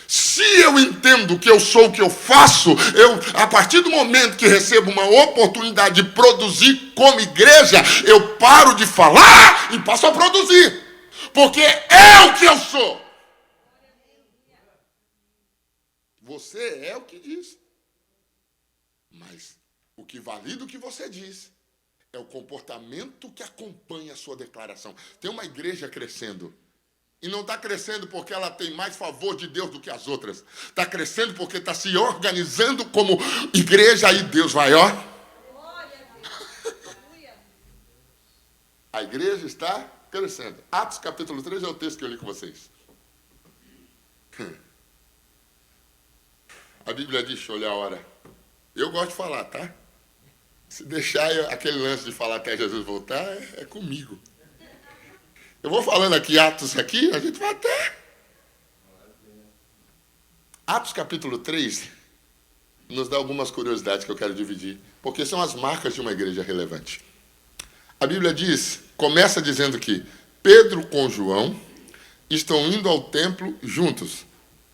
Se eu entendo que eu sou o que eu faço, a partir do momento que recebo uma oportunidade de produzir como igreja, eu paro de falar e passo a produzir. Porque é o que eu sou. Você é o que diz. Mas o que valida o que você diz é o comportamento que acompanha a sua declaração. Tem uma igreja crescendo. E não está crescendo porque ela tem mais favor de Deus do que as outras. Está crescendo porque está se organizando como igreja e Deus vai, ó. A igreja está crescendo. Atos capítulo 3 é o texto que eu li com vocês. A Bíblia diz, deixa eu olhar a hora. Eu gosto de falar, tá? Se deixar aquele lance de falar até Jesus voltar, é comigo. Eu vou falando aqui, Atos aqui, a gente vai até. Atos capítulo 3 nos dá algumas curiosidades que eu quero dividir, porque são as marcas de uma igreja relevante. A Bíblia diz, começa dizendo que Pedro com João estão indo ao templo juntos.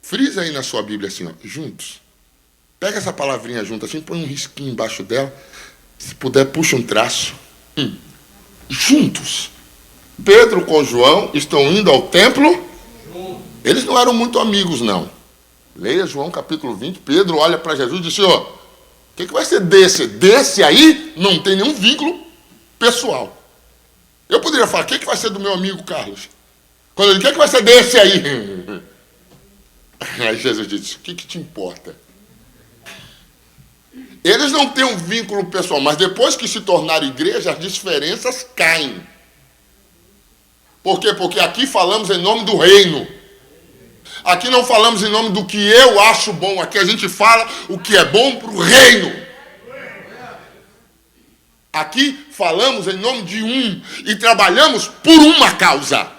Frisa aí na sua Bíblia assim, ó, juntos. Pega essa palavrinha junto assim, põe um risquinho embaixo dela. Se puder, puxa um traço. Juntos. Pedro com João estão indo ao templo. Eles não eram muito amigos, não. Leia João capítulo 20. Pedro olha para Jesus e diz, ó, o que vai ser desse? Desse aí não tem nenhum vínculo pessoal. Eu poderia falar, o que vai ser do meu amigo Carlos? Quando ele diz, o que vai ser desse aí? Aí Jesus disse, o que te importa? Eles não têm um vínculo pessoal, mas depois que se tornaram igreja, as diferenças caem. Por quê? Porque aqui falamos em nome do reino. Aqui não falamos em nome do que eu acho bom. Aqui a gente fala o que é bom para o reino. Aqui falamos em nome de um e trabalhamos por uma causa.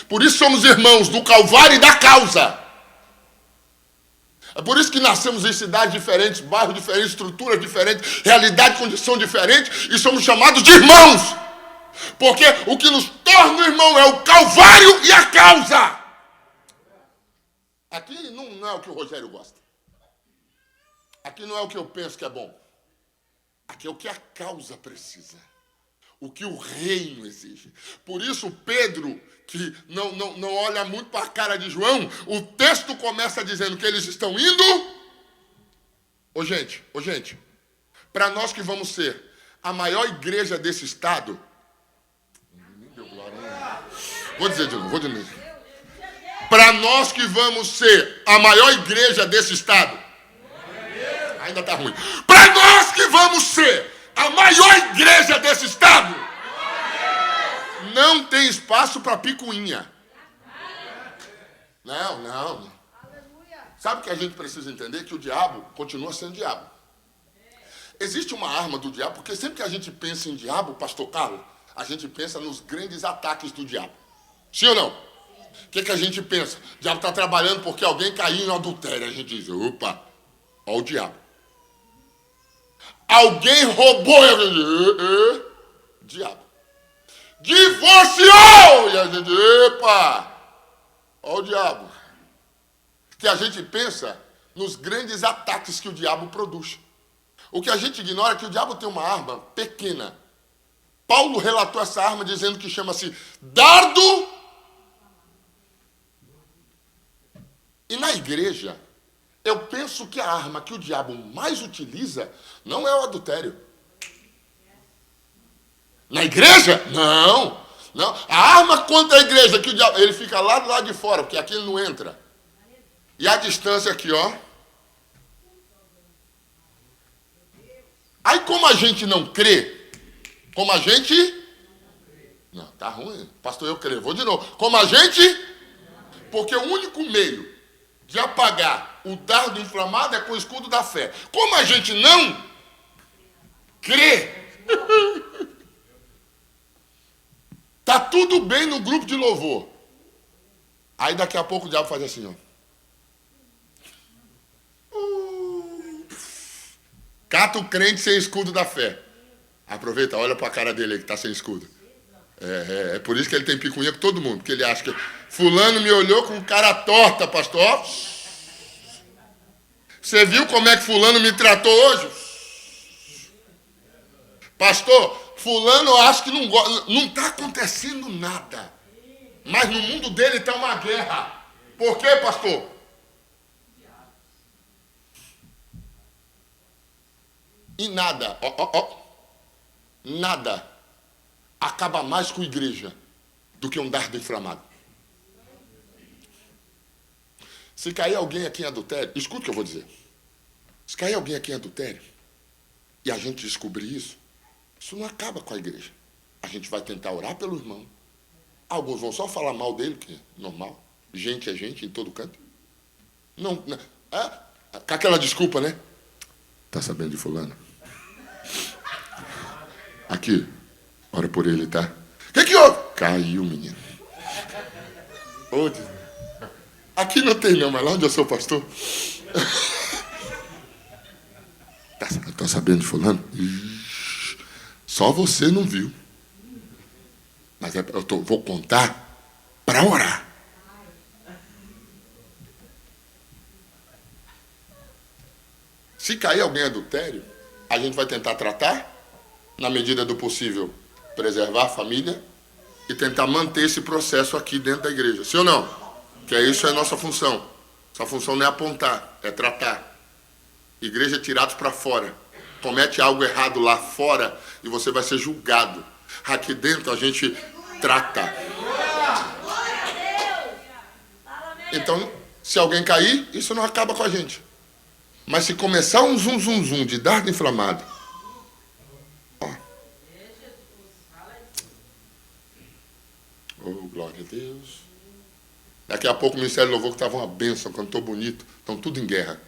Por isso somos irmãos do Calvário e da causa. É por isso que nascemos em cidades diferentes, bairros diferentes, estruturas diferentes, realidade e condição diferentes, e somos chamados de irmãos. Porque o que nos torna irmão é o Calvário e a causa. Aqui não é o que o Rogério gosta. Aqui não é o que eu penso que é bom. Aqui é o que a causa precisa. O que o reino exige. Por isso Pedro, que não olha muito para a cara de João, o texto começa dizendo que eles estão indo. Ô gente, para nós que vamos ser a maior igreja desse estado, vou dizer de novo, para nós que vamos ser a maior igreja desse estado, ainda está ruim, para nós que vamos ser a maior igreja desse estado, não tem espaço para picuinha. Não. Sabe o que a gente precisa entender? Que o diabo continua sendo diabo. Existe uma arma do diabo, porque sempre que a gente pensa em diabo, pastor Carlos, a gente pensa nos grandes ataques do diabo. Sim ou não? O que a gente pensa? O diabo está trabalhando porque alguém caiu em adultério. A gente diz, opa, olha o diabo. Alguém roubou, e a gente diz, diabo. Divorciou! E a gente, epa! Olha o diabo. Que a gente pensa nos grandes ataques que o diabo produz. O que a gente ignora é que o diabo tem uma arma pequena. Paulo relatou essa arma dizendo que chama-se dardo. E na igreja, eu penso que a arma que o diabo mais utiliza não é o adultério. Na igreja? Não. A arma contra a igreja, que o diabo, ele fica lá do lado de fora, porque aqui ele não entra. E a distância aqui, ó. Aí como a gente não crê, Não, tá ruim. Pastor, eu creio. Vou de novo. Como a gente... Porque o único meio de apagar o dardo inflamado é com o escudo da fé. Como a gente não crê, tá tudo bem no grupo de louvor. Aí daqui a pouco o diabo faz assim, ó. Cata o crente sem escudo da fé. Aproveita, olha para a cara dele aí que está sem escudo. É por isso que ele tem picuinha com todo mundo. Porque ele acha que fulano me olhou com cara torta, pastor. Você viu como é que fulano me tratou hoje? Pastor, fulano acha que não está acontecendo nada. Mas no mundo dele está uma guerra. Por quê, pastor? E nada, nada acaba mais com a igreja do que um dardo inflamado. Se cair alguém aqui em adultério, escuta o que eu vou dizer. Se cair alguém aqui em adultério e a gente descobrir isso não acaba com a igreja. A gente vai tentar orar pelo irmão. Alguns vão só falar mal dele, que é normal. Gente é gente em todo canto. Não, com aquela desculpa, né? Tá sabendo de fulano? Aqui, ora por ele, tá? O que houve? Caiu, menino. Aqui não tem não, mas lá onde eu sou pastor. Tá sabendo de fulano? Só você não viu. Mas vou contar para orar. Se cair alguém em adultério, a gente vai tentar tratar, na medida do possível, preservar a família e tentar manter esse processo aqui dentro da igreja. Sim ou não? Que isso é nossa função. Essa função não é apontar, é tratar. Igreja tirados para fora. Comete algo errado lá fora e você vai ser julgado. Aqui dentro a gente trata. Então, se alguém cair, isso não acaba com a gente. Mas se começar um zum, zum, zum de dardo inflamado, glória a Deus. Daqui a pouco o Ministério do Louvor que estava uma bênção, cantou bonito, estão tudo em guerra.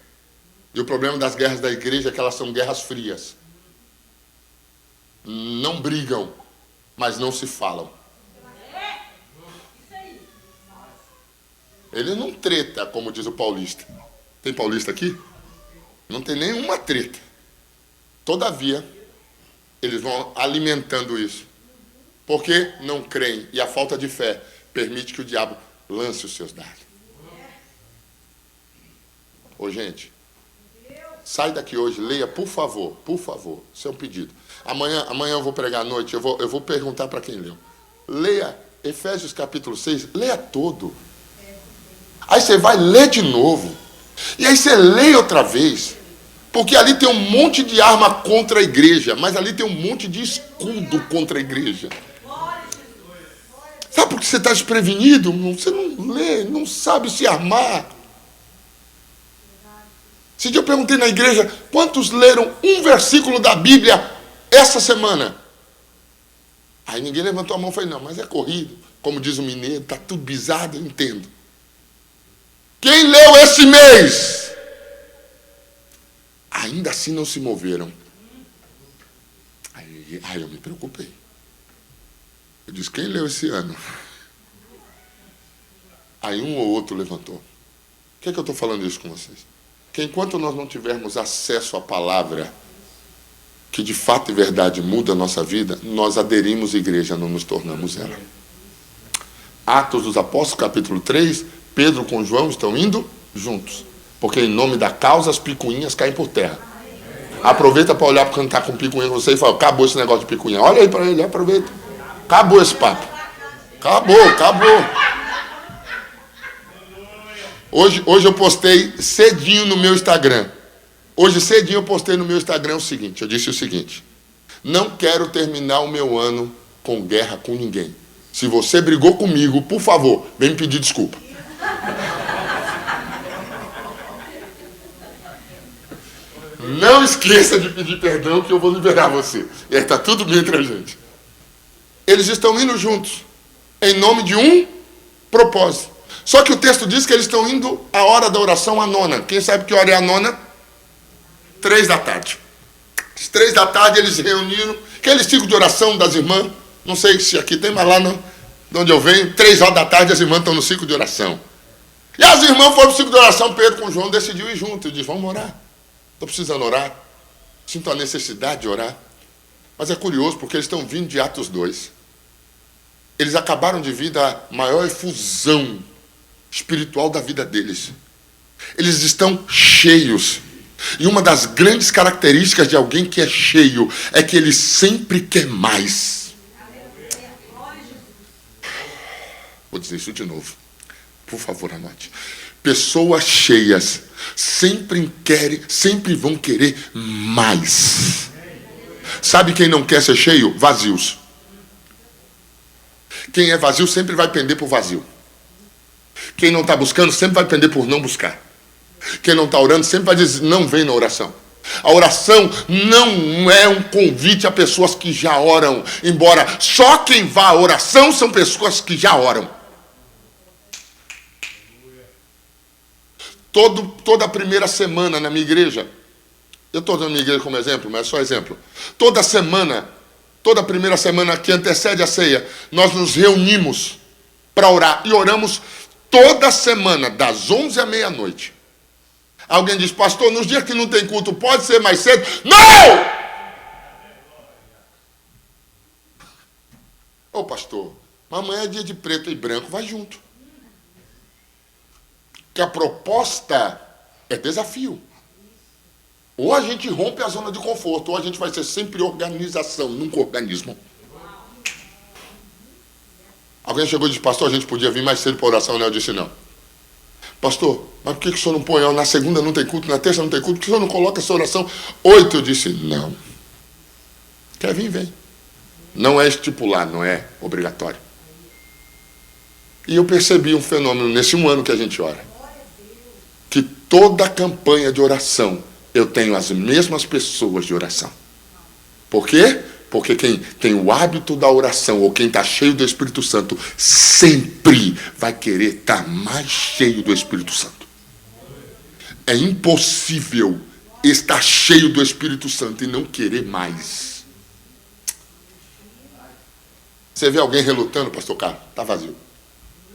E o problema das guerras da igreja é que elas são guerras frias. Não brigam, mas não se falam. Ele não treta, como diz o paulista. Tem paulista aqui? Não tem nenhuma treta. Todavia, eles vão alimentando isso. Porque não creem. E a falta de fé permite que o diabo lance os seus dardos. Ô, gente, sai daqui hoje, leia, por favor. Isso é um pedido. Amanhã eu vou pregar à noite, eu vou perguntar para quem leu. Leia Efésios capítulo 6, leia todo. Aí você vai ler de novo. E aí você lê outra vez. Porque ali tem um monte de arma contra a igreja, mas ali tem um monte de escudo contra a igreja. Sabe por que você está desprevenido? Você não lê, não sabe se armar. Esse dia eu perguntei na igreja, quantos leram um versículo da Bíblia essa semana? Aí ninguém levantou a mão e falou, não, mas é corrido. Como diz o mineiro, está tudo bisado, eu entendo. Quem leu esse mês? Ainda assim não se moveram. Aí eu me preocupei. Eu disse, quem leu esse ano? Aí um ou outro levantou. Por que eu estou falando isso com vocês? Que enquanto nós não tivermos acesso à palavra, que de fato e verdade muda a nossa vida, nós aderimos à igreja, não nos tornamos ela. Atos dos Apóstolos, capítulo 3, Pedro com João estão indo juntos. Porque em nome da causa as picuinhas caem por terra. Aproveita para olhar para quem está com picuinha com você e fala, acabou esse negócio de picuinha. Olha aí para ele, aproveita. Acabou esse papo. Acabou. Hoje eu postei cedinho no meu Instagram. Hoje cedinho eu postei no meu Instagram o seguinte. Eu disse o seguinte. Não quero terminar o meu ano com guerra com ninguém. Se você brigou comigo, por favor, vem me pedir desculpa. Não esqueça de pedir perdão que eu vou liberar você. E aí está tudo bem entre a gente. Eles estão indo juntos, em nome de um propósito. Só que o texto diz que eles estão indo à hora da oração, a nona. Quem sabe que hora é a nona? 3 da tarde. Às 3 da tarde eles se reuniram. Aquele ciclo de oração das irmãs, não sei se aqui tem, mas lá não, de onde eu venho, 3 horas da tarde as irmãs estão no ciclo de oração. E as irmãs foram para o ciclo de oração, Pedro com João decidiu ir junto. Ele disse, vamos orar. Estou precisando orar. Sinto a necessidade de orar. Mas é curioso, porque eles estão vindo de Atos 2. Eles acabaram de vir da maior efusão espiritual da vida deles. Eles estão cheios. E uma das grandes características de alguém que é cheio é que ele sempre quer mais. Vou dizer isso de novo. Por favor, anote. Pessoas cheias sempre vão querer mais. Sabe quem não quer ser cheio? Vazios. Quem é vazio sempre vai pender por vazio. Quem não está buscando sempre vai pender por não buscar. Quem não está orando sempre vai dizer, não vem na oração. A oração não é um convite a pessoas que já oram, embora só quem vá à oração são pessoas que já oram. Toda a primeira semana na minha igreja, eu estou dando a minha igreja como exemplo, mas é só exemplo. Toda a primeira semana que antecede a ceia, nós nos reunimos para orar e oramos toda semana, das 11 à meia-noite. Alguém diz, pastor, nos dias que não tem culto, pode ser mais cedo? Não! Ô pastor, mas amanhã é dia de preto e branco, vai junto. Que a proposta é desafio. Ou a gente rompe a zona de conforto, ou a gente vai ser sempre organização, nunca organismo. Alguém chegou e disse, pastor, a gente podia vir mais cedo para a oração, né? Eu disse, não. Pastor, mas por que o senhor não põe? Na segunda não tem culto, na terça não tem culto, por que o senhor não coloca essa oração 8? Eu disse, não. Quer vir, vem. Não é estipular, não é obrigatório. E eu percebi um fenômeno nesse um ano que a gente ora. Que toda campanha de oração, eu tenho as mesmas pessoas de oração. Por quê? Porque quem tem o hábito da oração, ou quem está cheio do Espírito Santo, sempre vai querer estar mais cheio do Espírito Santo. É impossível estar cheio do Espírito Santo e não querer mais. Você vê alguém relutando, pastor Carlos? Está vazio.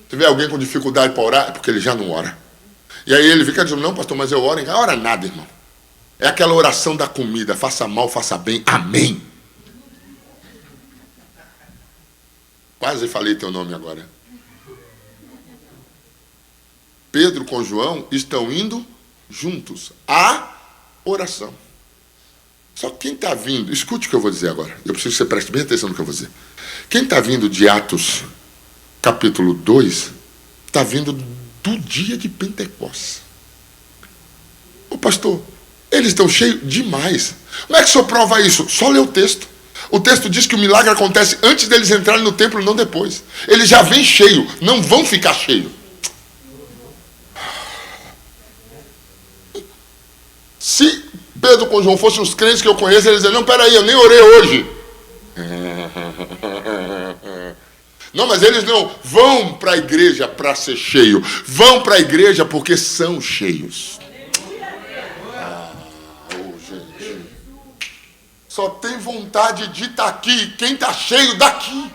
Você vê alguém com dificuldade para orar? É porque ele já não ora. E aí ele fica dizendo, não pastor, mas eu oro. Não ora nada, irmão. É aquela oração da comida, faça mal, faça bem, amém. Quase falei teu nome agora. Pedro com João estão indo juntos à oração. Só que quem está vindo, escute o que eu vou dizer agora. Eu preciso que você preste bem atenção no que eu vou dizer. Quem está vindo de Atos, capítulo 2, está vindo do dia de Pentecostes. Ô pastor, eles estão cheios demais. Como é que o senhor prova isso? Só lê o texto. O texto diz que o milagre acontece antes deles entrarem no templo, não depois. Eles já vêm cheios, não vão ficar cheios. Se Pedro com João fossem os crentes que eu conheço, eles dizem, não, peraí, eu nem orei hoje. Não, mas eles não vão para a igreja para ser cheio. Vão para a igreja porque são cheios. Gente. Só tem vontade de estar aqui quem está cheio daqui.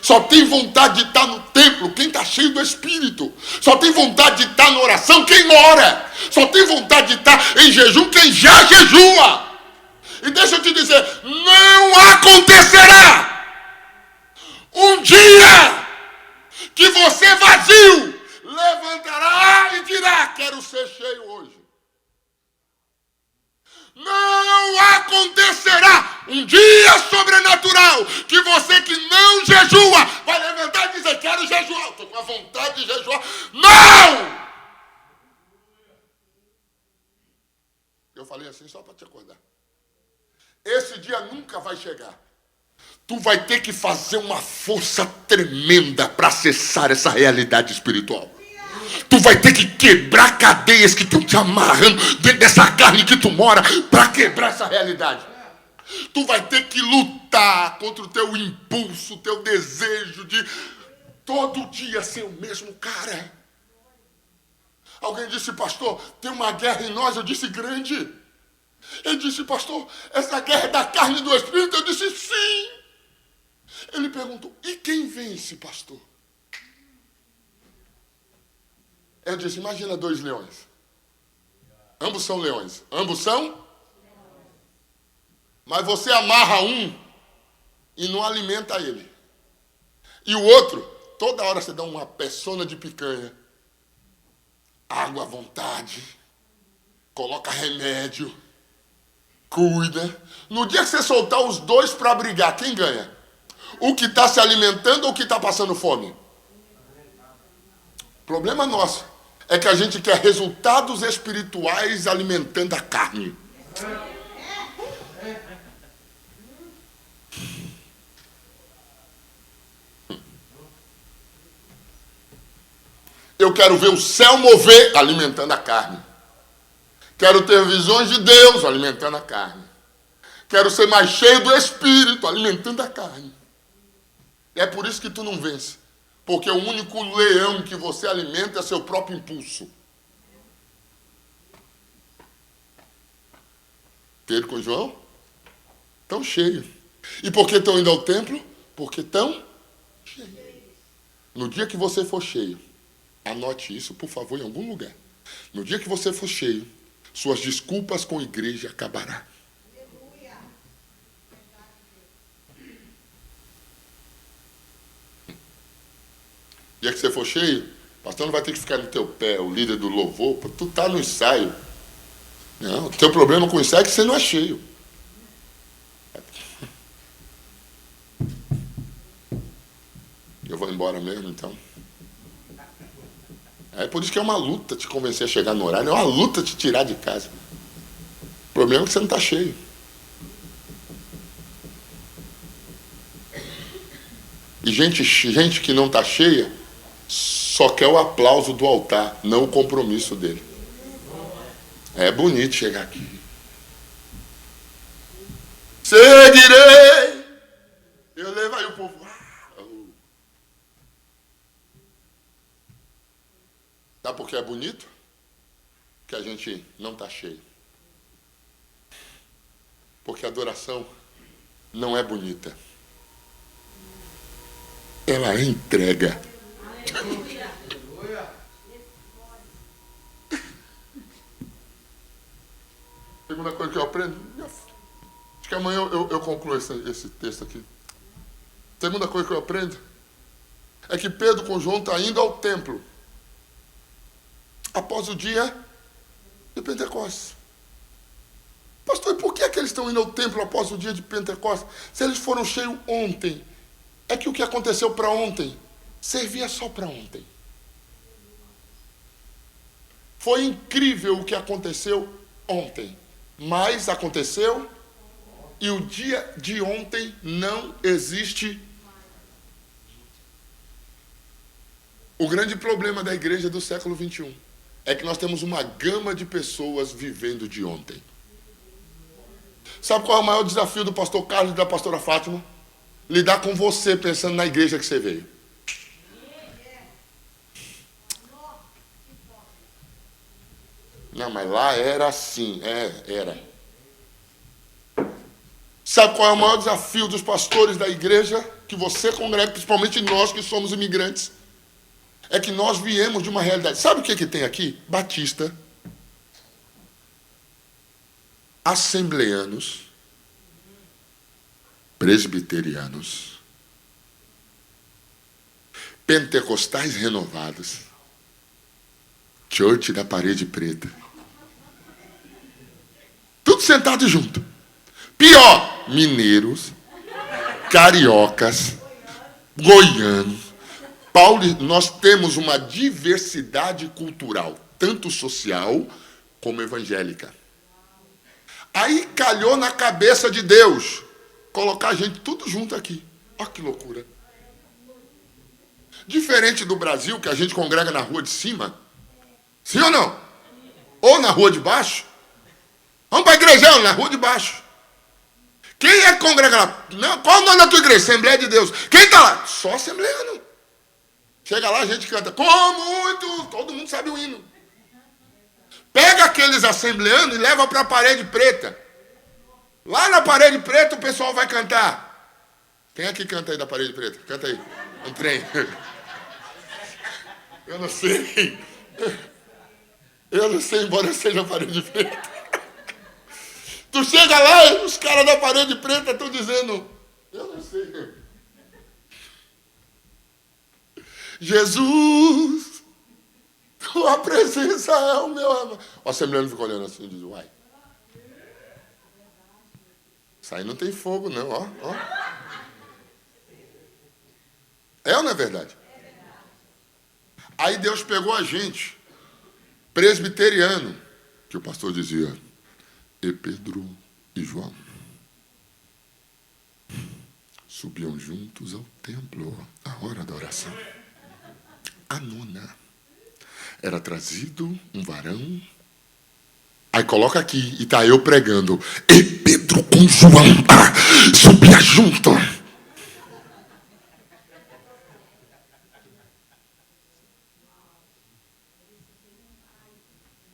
Só tem vontade de estar no templo quem está cheio do Espírito. Só tem vontade de estar na oração quem ora. Só tem vontade de estar em jejum quem já jejua. E deixa eu te dizer, não acontecerá um dia que você vazio levantará e dirá, quero ser cheio hoje. Não acontecerá um dia sobrenatural que você que não jejua vai levantar e dizer, quero jejuar, estou com a vontade de jejuar. Não! Eu falei assim só para te acordar. Esse dia nunca vai chegar. Tu vai ter que fazer uma força tremenda para acessar essa realidade espiritual. Tu vai ter que quebrar cadeias que estão te amarrando dentro dessa carne que tu mora para quebrar essa realidade. Tu vai ter que lutar contra o teu impulso, o teu desejo de todo dia ser o mesmo cara. Alguém disse, pastor, tem uma guerra em nós. Eu disse, grande. Ele disse, pastor, essa guerra é da carne e do espírito. Eu disse, sim. Ele perguntou, e quem vence, pastor? Eu disse, imagina 2 leões. Ambos são leões. Ambos são? Mas você amarra um e não alimenta ele. E o outro, toda hora você dá uma peçona de picanha. Água à vontade. Coloca remédio. Cuida. No dia que você soltar os dois para brigar, quem ganha? O que está se alimentando ou o que está passando fome? Problema nosso é que a gente quer resultados espirituais alimentando a carne. Eu quero ver o céu mover alimentando a carne. Quero ter visões de Deus alimentando a carne. Quero ser mais cheio do Espírito alimentando a carne. É por isso que tu não vence. Porque o único leão que você alimenta é seu próprio impulso. Pedro com João? Estão cheios. E por que estão indo ao templo? Porque estão cheios. No dia que você for cheio, anote isso, por favor, em algum lugar. No dia que você for cheio, suas desculpas com a igreja acabarão. No dia que você for cheio, o pastor não vai ter que ficar no teu pé, o líder do louvor, tu tá no ensaio. Não, o teu problema com o ensaio é que você não é cheio. Eu vou embora mesmo, então. É por isso que é uma luta te convencer a chegar no horário, é uma luta te tirar de casa. O problema é que você não está cheio. E gente que não está cheia só quer o aplauso do altar, não o compromisso dele. É bonito chegar aqui. Seguirei. Eu levo aí o povo. Sabe por que é bonito? Que a gente não está cheio. Porque a adoração não é bonita. Ela é entrega. Segunda coisa que eu aprendo. Acho que amanhã eu concluo esse texto aqui. Segunda coisa que eu aprendo é que Pedro com João está indo ao templo após o dia de Pentecostes. Pastor, e por que é que eles estão indo ao templo após o dia de Pentecostes? Se eles foram cheios ontem, é que o que aconteceu para ontem servia só para ontem. Foi incrível o que aconteceu ontem, mas aconteceu e o dia de ontem não existe. O grande problema da igreja do século 21 é que nós temos uma gama de pessoas vivendo de ontem. Sabe qual é o maior desafio do pastor Carlos e da pastora Fátima? Lidar com você pensando na igreja que você veio. Não, mas lá era assim. Era. Sabe qual é o maior desafio dos pastores da igreja que você congrega, principalmente nós que somos imigrantes? É que nós viemos de uma realidade. Sabe o que tem aqui? Batista, assembleanos, presbiterianos, pentecostais renovados, church da parede preta. Tudo sentado junto. Pior, mineiros, cariocas, goianos. Nós temos uma diversidade cultural, tanto social como evangélica. Aí calhou na cabeça de Deus colocar a gente tudo junto aqui. Olha que loucura. Diferente do Brasil, que a gente congrega na rua de cima. Sim ou não? Ou na rua de baixo. Vamos para a igreja, na rua de baixo. Quem é que congrega lá? Não, qual o nome da tua igreja? Assembleia de Deus. Quem está lá? Só assembleano. Chega lá, a gente canta. Com muito. Todo mundo sabe o hino. Pega aqueles assembleanos e leva para a parede preta. Lá na parede preta o pessoal vai cantar. Quem é que canta aí da parede preta? Canta aí. Um trem. Eu não sei. Eu não sei, embora seja a parede preta. Tu chega lá e os caras da parede preta estão dizendo, eu não sei. Jesus, tua presença é o meu amor. O assembleano fica olhando assim e diz, uai. Isso aí não tem fogo não, ó. É ou não é verdade? Aí Deus pegou a gente, presbiteriano, que o pastor dizia, e Pedro e João subiam juntos ao templo à hora da oração. A nona. Era trazido um varão. Aí coloca aqui, e tá eu pregando. E Pedro com João subia junto.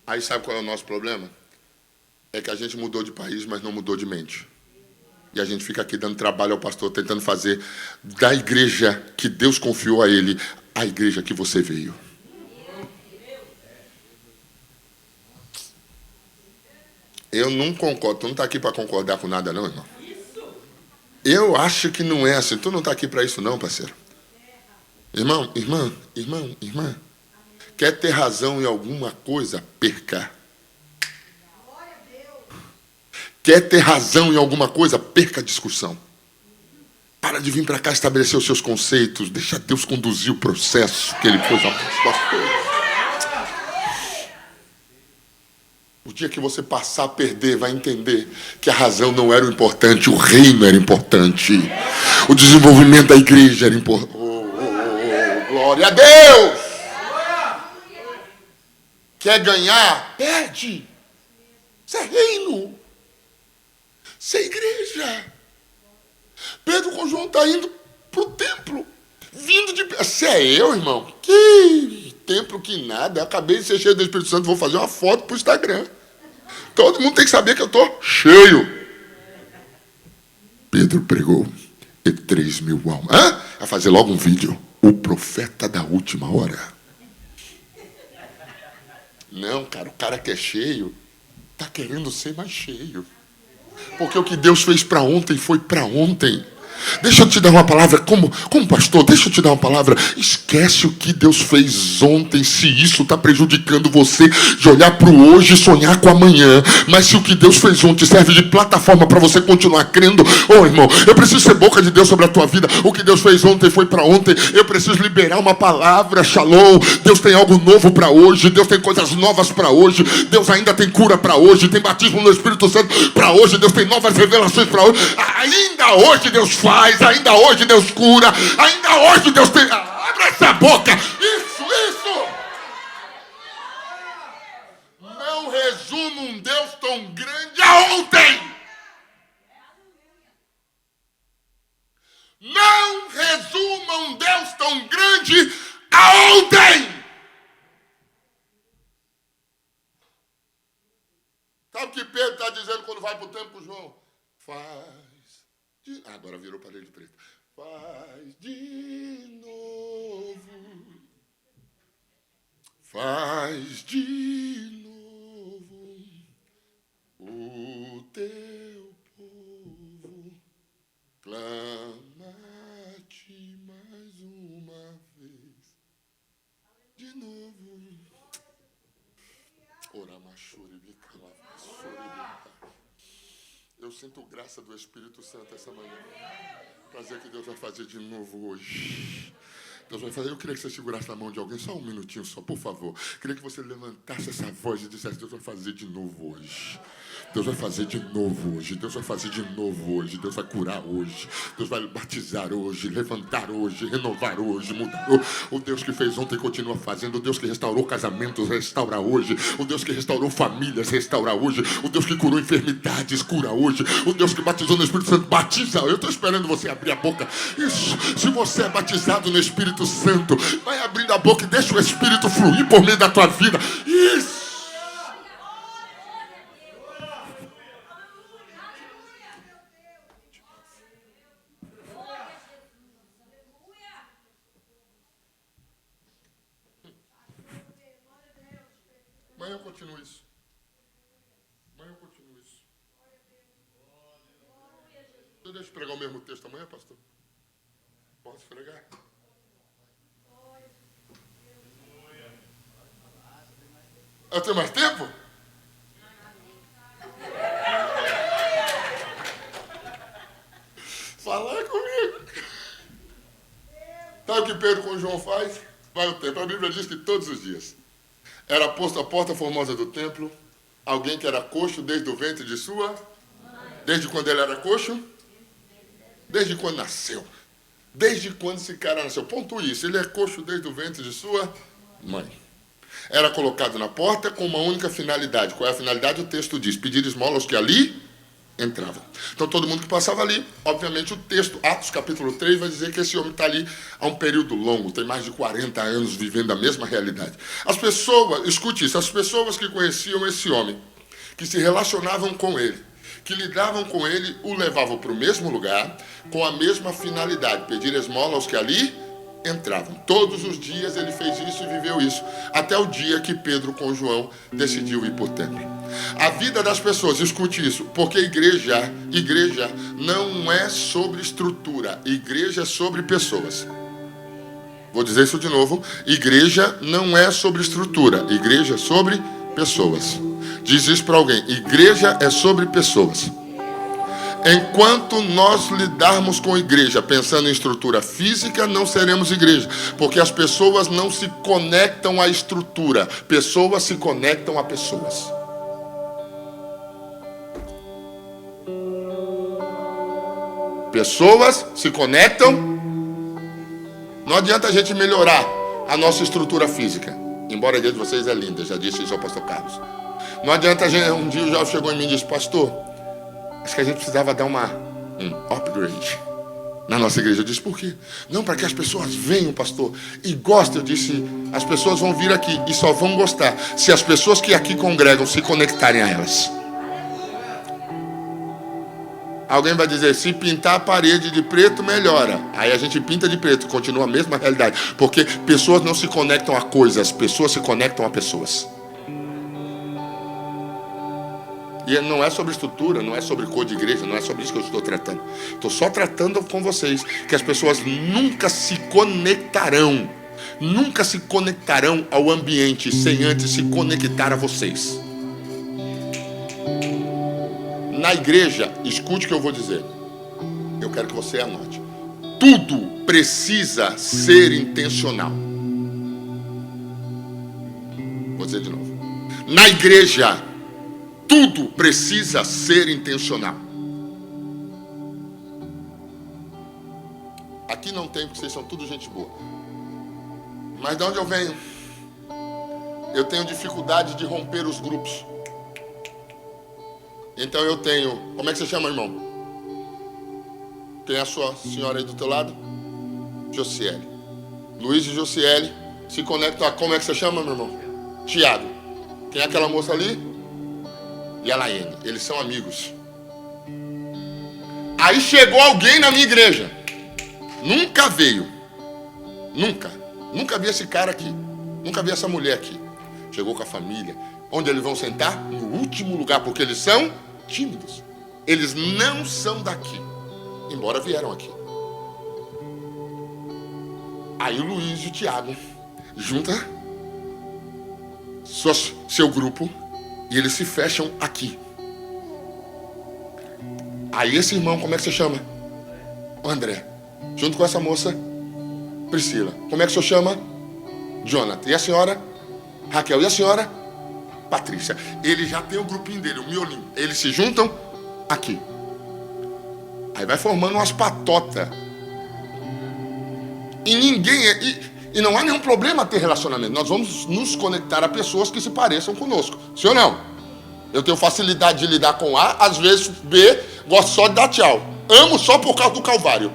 Aí sabe qual é o nosso problema? É que a gente mudou de país, mas não mudou de mente. E a gente fica aqui dando trabalho ao pastor, tentando fazer da igreja que Deus confiou a ele, a igreja que você veio. Eu não concordo. Tu não está aqui para concordar com nada, não, irmão? Eu acho que não é assim. Tu não está aqui para isso, não, parceiro. Irmão, irmã. Quer ter razão em alguma coisa? Perca. Quer ter razão em alguma coisa? Perca a discussão. Para de vir para cá estabelecer os seus conceitos. Deixa Deus conduzir o processo que Ele pôs a mão. O dia que você passar a perder, vai entender que a razão não era o importante, o reino era importante. O desenvolvimento da igreja era importante. Glória a Deus! Quer ganhar? Perde. Isso é reino. Isso é igreja. Pedro com João está indo para o templo. Vindo de... Você é eu, irmão? Que templo que nada. Acabei de ser cheio do Espírito Santo. Vou fazer uma foto para o Instagram. Todo mundo tem que saber que eu estou cheio. Pedro pregou. E 3.000 almas. Vai fazer logo um vídeo. O profeta da última hora. Não, cara. O cara que é cheio está querendo ser mais cheio. Porque o que Deus fez para ontem foi para ontem. Deixa eu te dar uma palavra, como pastor, deixa eu te dar uma palavra. Esquece o que Deus fez ontem, se isso está prejudicando você de olhar para o hoje e sonhar com amanhã. Mas se o que Deus fez ontem serve de plataforma para você continuar crendo, irmão, eu preciso ser boca de Deus sobre a tua vida. O que Deus fez ontem foi para ontem. Eu preciso liberar uma palavra, shalom. Deus tem algo novo para hoje, Deus tem coisas novas para hoje, Deus ainda tem cura para hoje, tem batismo no Espírito Santo para hoje, Deus tem novas revelações para hoje. Ainda hoje Deus faz. Ainda hoje Deus cura, ainda hoje Deus tem... Abre essa boca, isso! Não resuma um Deus tão grande a ontem. Não resuma um Deus tão grande a ontem. Sabe o que Pedro está dizendo quando vai para o templo com João? Agora virou parede preta. Faz de novo. Faz de novo o teu povo. Clama-te mais uma vez. De novo. Eu sinto graça do Espírito Santo essa manhã. Prazer que Deus vai fazer de novo hoje. Deus vai fazer. Eu queria que você segurasse na mão de alguém só um minutinho, só, por favor. Queria que você levantasse essa voz e dissesse: Deus vai fazer de novo hoje. Deus vai fazer de novo hoje. Deus vai fazer de novo hoje. Deus vai curar hoje. Deus vai batizar hoje, levantar hoje, renovar hoje, mudar. O Deus que fez ontem continua fazendo. O Deus que restaurou casamentos, restaura hoje. O Deus que restaurou famílias, restaura hoje. O Deus que curou enfermidades, cura hoje. O Deus que batizou no Espírito Santo, batiza. Eu estou esperando você abrir a boca. Isso. Se você é batizado no Espírito Santo, vai abrindo a boca e deixa o Espírito fluir por meio da tua vida. Isso. Amanhã eu continuo isso. Amanhã eu continuo isso. Você deixa eu pregar o mesmo texto amanhã, pastor? Posso pregar? Eu tenho mais tempo? Falar comigo. Sabe o que Pedro com João faz? Vai o tempo. A Bíblia diz que todos os dias era posto à porta formosa do templo alguém que era coxo desde o ventre de sua... Desde quando ele era coxo? Desde quando nasceu. Desde quando esse cara nasceu. Ponto isso. Ele é coxo desde o ventre de sua mãe. Era colocado na porta com uma única finalidade. Qual é a finalidade? O texto diz: pedir esmola aos que ali entravam. Então todo mundo que passava ali, obviamente o texto, Atos capítulo 3, vai dizer que esse homem está ali há um período longo, tem mais de 40 anos vivendo a mesma realidade. As pessoas, escute isso, as pessoas que conheciam esse homem, que se relacionavam com ele, que lidavam com ele, o levavam para o mesmo lugar, com a mesma finalidade, pedir esmola aos que ali entravam. Todos os dias ele fez isso e viveu isso, até o dia que Pedro com João decidiu ir por templo. A vida das pessoas, escute isso, porque igreja não é sobre estrutura, igreja é sobre pessoas. Vou dizer isso de novo: igreja não é sobre estrutura, igreja é sobre pessoas. Diz isso para alguém: igreja é sobre pessoas. Enquanto nós lidarmos com igreja pensando em estrutura física, não seremos igreja, porque as pessoas não se conectam à estrutura, pessoas se conectam a pessoas. Pessoas se conectam. Não adianta a gente melhorar a nossa estrutura física, embora a igreja de vocês é linda, já disse isso ao pastor Carlos. Não adianta a gente. Um dia o João chegou em mim e disse: pastor, acho que a gente precisava dar um upgrade na nossa igreja. Eu disse: por quê? Não, para que as pessoas venham, pastor, e gostem. Eu disse: as pessoas vão vir aqui e só vão gostar se as pessoas que aqui congregam se conectarem a elas. Alguém vai dizer: se pintar a parede de preto, melhora. Aí a gente pinta de preto, continua a mesma realidade. Porque pessoas não se conectam a coisas, pessoas se conectam a pessoas. E não é sobre estrutura, não é sobre cor de igreja, não é sobre isso que eu estou tratando. Estou só tratando com vocês que as pessoas nunca se conectarão ao ambiente sem antes se conectar a vocês. Na igreja, escute o que eu vou dizer. Eu quero que você anote. Tudo precisa ser intencional. Vou dizer de novo. Na igreja, tudo precisa ser intencional. Aqui não tem, porque vocês são tudo gente boa. Mas de onde eu venho? Eu tenho dificuldade de romper os grupos. Então eu tenho... Como é que você chama, irmão? Quem é a sua senhora aí do teu lado? Josiele. Luiz e Josiele se conectam a... Como é que você chama, meu irmão? Tiago. Quem é aquela moça ali? E a Laene. Eles são amigos. Aí chegou alguém na minha igreja. Nunca veio. Nunca vi esse cara aqui. Nunca vi essa mulher aqui. Chegou com a família. Onde eles vão sentar? No último lugar, porque eles são tímidos. Eles não são daqui, embora vieram aqui. Aí o Luiz e o Tiago juntam seu grupo e eles se fecham aqui. Aí esse irmão, como é que se chama? O André. Junto com essa moça, Priscila. Como é que o senhor chama? Jonathan. E a senhora? Raquel. E a senhora? Patrícia. Ele já tem o grupinho dele, o miolinho. Eles se juntam aqui. Aí vai formando umas patotas. E ninguém... E não há nenhum problema ter relacionamento. Nós vamos nos conectar a pessoas que se pareçam conosco. Sim ou não? Eu tenho facilidade de lidar com A, às vezes B, gosto só de dar tchau. Amo só por causa do Calvário.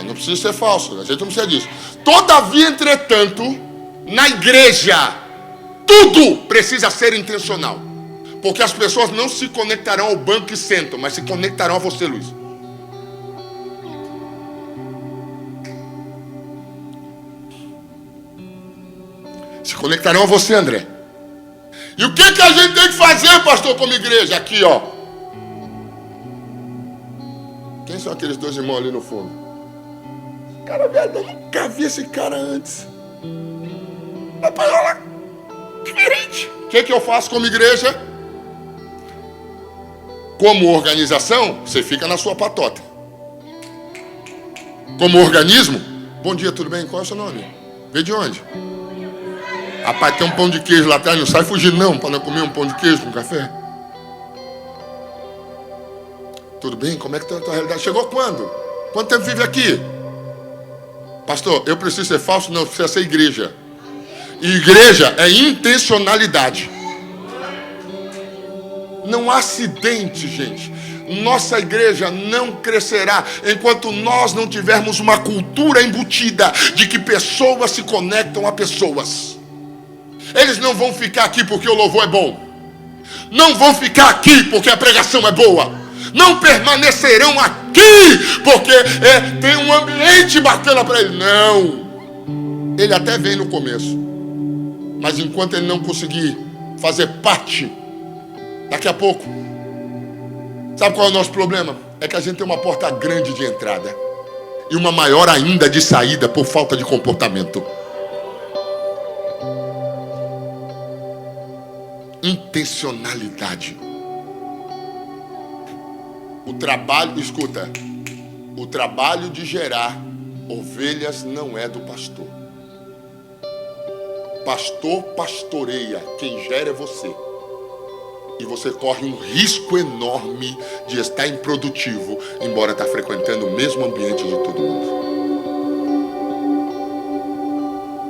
Não precisa ser falso, a gente não precisa disso. Todavia, entretanto, na igreja, tudo precisa ser intencional. Porque as pessoas não se conectarão ao banco que sentam, mas se conectarão a você, Luiz. Se conectarão a você, André. E o que a gente tem que fazer, pastor, como igreja? Aqui, ó. Quem são aqueles dois irmãos ali no fundo? Cara, velho, eu nunca vi esse cara antes. Rapaz, olha lá. Diferente. O que eu faço como igreja? Como organização, você fica na sua patota. Como organismo, bom dia, tudo bem? Qual é o seu nome? Veio de onde? Rapaz, tem um pão de queijo lá atrás, não sai fugindo não, para não comer um pão de queijo com café. Tudo bem? Como é que está a tua realidade? Chegou quando? Quanto tempo vive aqui? Pastor, eu preciso ser falso? Não, precisa ser igreja. E igreja é intencionalidade. Não há acidente, gente. Nossa igreja não crescerá enquanto nós não tivermos uma cultura embutida de que pessoas se conectam a pessoas. Eles não vão ficar aqui porque o louvor é bom. Não vão ficar aqui porque a pregação é boa. Não permanecerão aqui porque tem um ambiente bacana para ele. Não. Ele até vem no começo. Mas enquanto ele não conseguir fazer parte, daqui a pouco, sabe qual é o nosso problema? É que a gente tem uma porta grande de entrada e uma maior ainda de saída por falta de comportamento. Intencionalidade. O trabalho, escuta, o trabalho de gerar ovelhas não é do pastor. Pastor pastoreia, quem gera é você. E você corre um risco enorme de estar improdutivo, embora está frequentando o mesmo ambiente de todo mundo.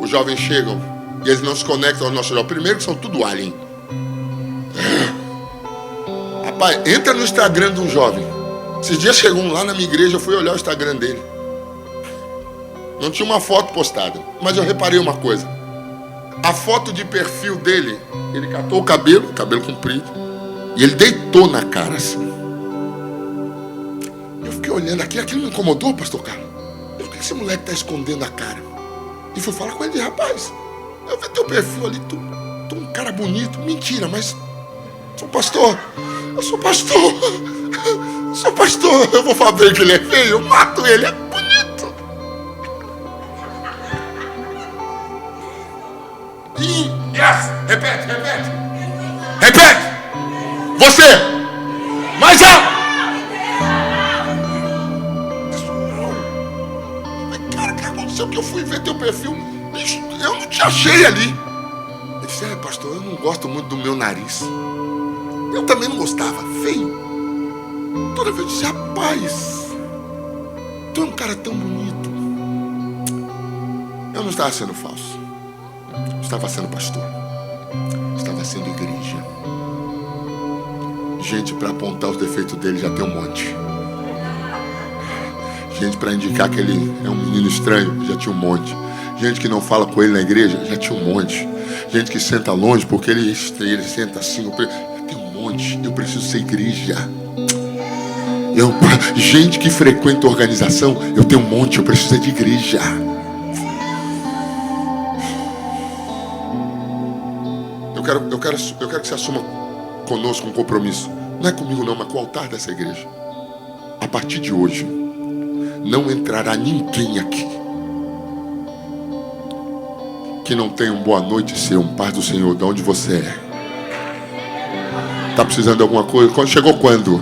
Os jovens chegam e eles não se conectam aos nossos jovens. Primeiro que são tudo alien. Rapaz, entra no Instagram de um jovem. Esses dias chegou um lá na minha igreja, eu fui olhar o Instagram dele. Não tinha uma foto postada, mas eu reparei uma coisa. A foto de perfil dele, ele catou o cabelo comprido, e ele deitou na cara assim. Eu fiquei olhando aquilo me incomodou, pastor Carlos. Por que esse moleque está escondendo a cara? E fui falar com ele, rapaz, eu vi teu perfil ali, tu um cara bonito. Mentira, mas sou pastor. Eu sou pastor. Sou pastor. Eu vou falar que ele é feio, eu mato ele, é bonito. Yes, repete. Você, mais alto. Cara, o que aconteceu? Que eu fui ver teu perfil, eu não te achei ali. Ele disse, pastor, eu não gosto muito do meu nariz. Eu também não gostava, feio. Toda vez eu disse, rapaz, tu é um cara tão bonito. Eu não estava sendo falso. Estava sendo pastor. Estava sendo igreja. Gente, para apontar os defeitos dele já tem um monte. Gente, para indicar que ele é um menino estranho, já tinha um monte. Gente que não fala com ele na igreja, já tinha um monte. Gente que senta longe porque ele senta assim. Tem um monte. Eu preciso ser igreja. Gente que frequenta a organização, eu tenho um monte. Eu preciso de igreja. Eu quero que você assuma conosco um compromisso. Não é comigo não, mas com o altar dessa igreja. A partir de hoje, não entrará ninguém aqui que não tenha um boa noite seu, um paz do Senhor, de onde você é. Está precisando de alguma coisa? Chegou quando?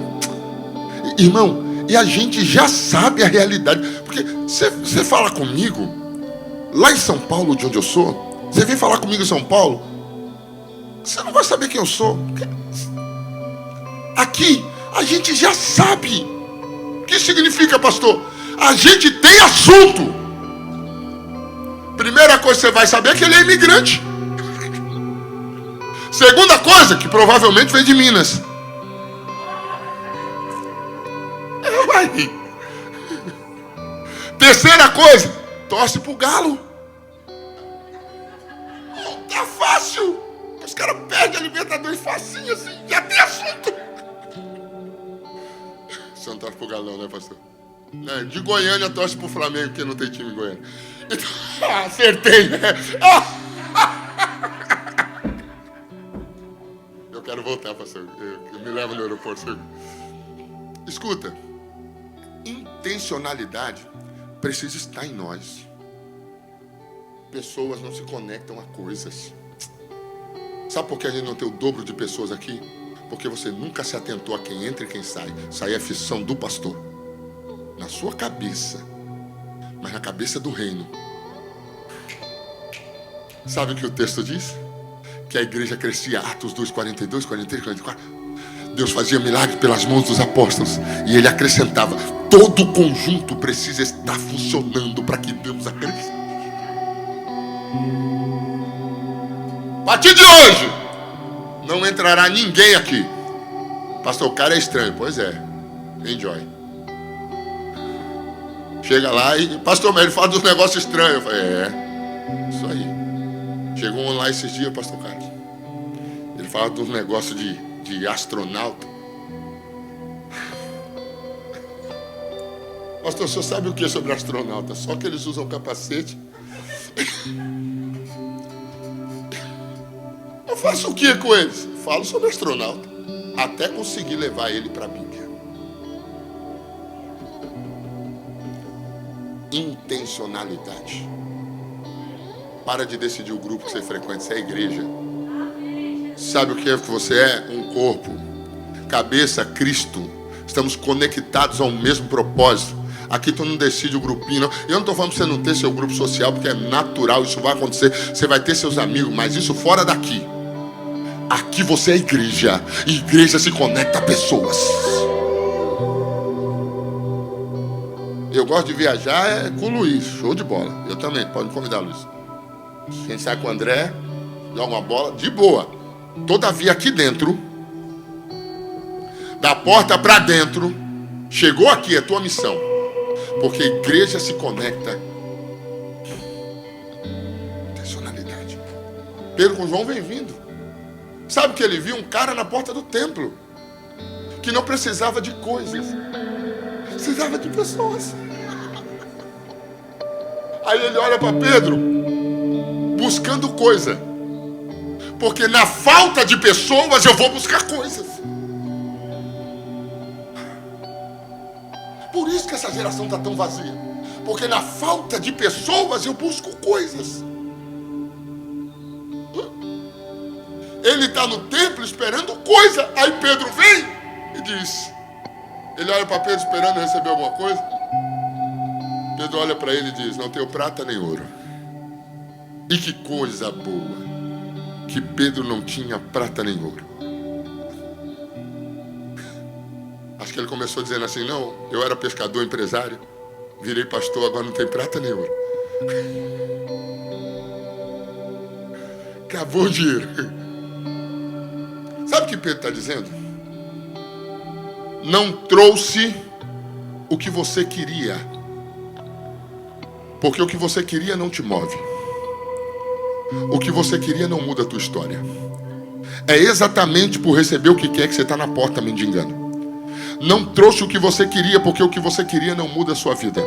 Irmão, E a gente já sabe a realidade. Porque você fala comigo, lá em São Paulo, de onde eu sou, você vem falar comigo em São Paulo, você não vai saber quem eu sou. Aqui, a gente já sabe. O que significa, pastor? A gente tem assunto. Primeira coisa que você vai saber é que ele é imigrante. Segunda coisa, que provavelmente vem de Minas. Vai. Terceira coisa, torce pro Galo. Tá fácil. Os caras perdem a Libertadores facinho assim, já tem assunto. Você não torce pro Galão, né, pastor? De Goiânia torce pro Flamengo, porque não tem time em Goiânia. Então, acertei, né? Eu quero voltar, pastor. Eu me levo no aeroporto. Escuta. Intencionalidade precisa estar em nós. Pessoas não se conectam a coisas. Sabe por que a gente não tem o dobro de pessoas aqui? Porque você nunca se atentou a quem entra e quem sai. Sai é a função do pastor. Na sua cabeça. Mas na cabeça do reino. Sabe o que o texto diz? Que a igreja crescia. Atos 2, 42, 43, 44. Deus fazia milagres pelas mãos dos apóstolos. E ele acrescentava. Todo o conjunto precisa estar funcionando para que Deus acrescente. A partir de hoje, não entrará ninguém aqui. Pastor, o cara é estranho. Pois é. Enjoy. Chega lá e... Pastor, mas ele fala dos negócios estranhos. Eu falei, isso aí. Chegou um lá esses dias, pastor Carlos. Ele fala dos negócios de astronauta. Pastor, o senhor sabe o que é sobre astronauta? Só que eles usam capacete. Eu faço o que com eles? Falo sobre astronauta. Até conseguir levar ele para a Bíblia. Intencionalidade. Para de decidir o grupo que você frequenta. Isso é a igreja. Sabe o que é que você é? Um corpo. Cabeça, Cristo. Estamos conectados ao mesmo propósito. Aqui tu não decide o grupinho, não. Eu não estou falando para você não ter seu grupo social, porque é natural, isso vai acontecer. Você vai ter seus amigos, mas isso fora daqui. Aqui você é igreja. E igreja se conecta a pessoas. Eu gosto de viajar com o Luiz. Show de bola. Eu também, pode me convidar, Luiz. A gente sai com o André, joga uma bola, de boa. Todavia aqui dentro, da porta para dentro, chegou aqui, é tua missão. Porque a igreja se conecta. Intencionalidade. Pedro com João vem vindo. Sabe que ele viu um cara na porta do templo que não precisava de coisas, precisava de pessoas. Aí ele olha para Pedro buscando coisa. Porque na falta de pessoas eu vou buscar coisas. Por isso que essa geração está tão vazia. Porque na falta de pessoas eu busco coisas. Ele está no templo esperando coisa. Aí Pedro vem e diz. Ele olha para Pedro esperando receber alguma coisa. Pedro olha para ele e diz, não tenho prata nem ouro. E que coisa boa. Que Pedro não tinha prata nem ouro. Acho que ele começou dizendo assim, não, eu era pescador, empresário, virei pastor, agora não tem prata nem ouro. Acabou o dinheiro. Sabe o que Pedro está dizendo? Não trouxe o que você queria. Porque o que você queria não te move. O que você queria não muda a tua história. É exatamente por receber o que quer que você está na porta mendigando. Não trouxe o que você queria, porque o que você queria não muda a sua vida.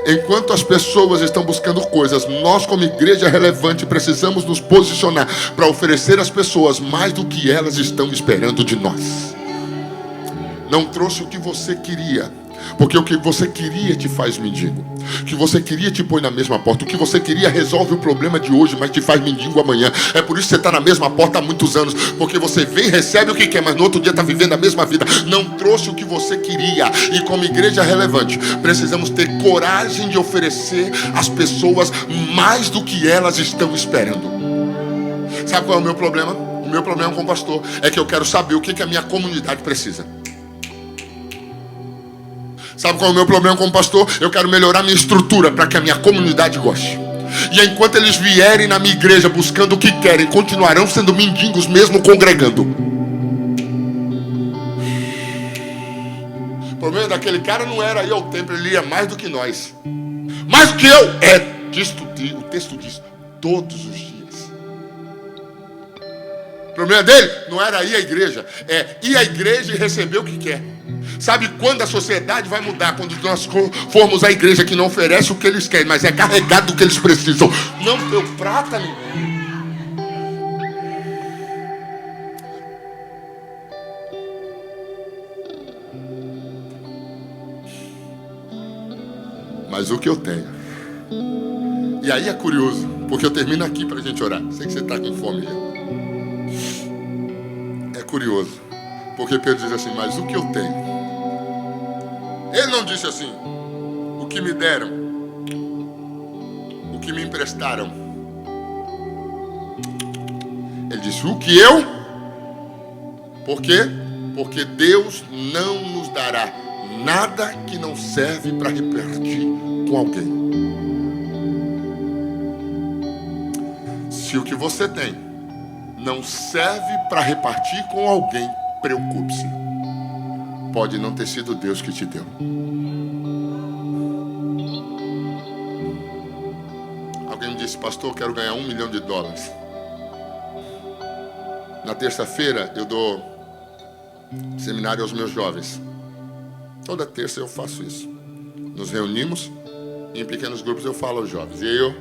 Enquanto as pessoas estão buscando coisas, nós como igreja relevante precisamos nos posicionar para oferecer às pessoas mais do que elas estão esperando de nós. Não trouxe o que você queria, Porque o que você queria te faz mendigo. O que você queria te põe na mesma porta. O que você queria resolve o problema de hoje, mas te faz mendigo amanhã. É por isso que você está na mesma porta há muitos anos. Porque você vem, recebe o que quer, mas no outro dia está vivendo a mesma vida. Não trouxe o que você queria. E como igreja relevante, precisamos ter coragem de oferecer às pessoas mais do que elas estão esperando. Sabe qual é o meu problema? O meu problema com o pastor é que eu quero saber o que a minha comunidade precisa. Sabe qual é o meu problema como pastor? Eu quero melhorar minha estrutura para que a minha comunidade goste. E enquanto eles vierem na minha igreja buscando o que querem, continuarão sendo mendigos mesmo congregando. O problema daquele cara não era ir ao templo, ele ia mais do que nós. Mais do que eu. O texto diz, todos os dias. O problema dele não era ir à igreja, é ir à igreja e receber o que quer. Sabe quando a sociedade vai mudar? Quando nós formos à igreja que não oferece o que eles querem, mas é carregado do que eles precisam. Não deu prata nenhuma. Mas o que eu tenho. E aí é curioso, porque eu termino aqui para a gente orar. Sei que você está com fome já. É curioso, porque Pedro diz assim, mas o que eu tenho? Ele não disse assim, o que me deram, o que me emprestaram. Ele disse, o que eu? Por quê? Porque Deus não nos dará nada que não serve para repartir com alguém. Se o que você tem não serve para repartir com alguém, preocupe-se. Pode não ter sido Deus que te deu. Alguém me disse, pastor, eu quero ganhar $1 milhão. Na terça-feira eu dou seminário aos meus jovens. Toda terça eu faço isso. Nos reunimos e em pequenos grupos eu falo aos jovens. E aí eu,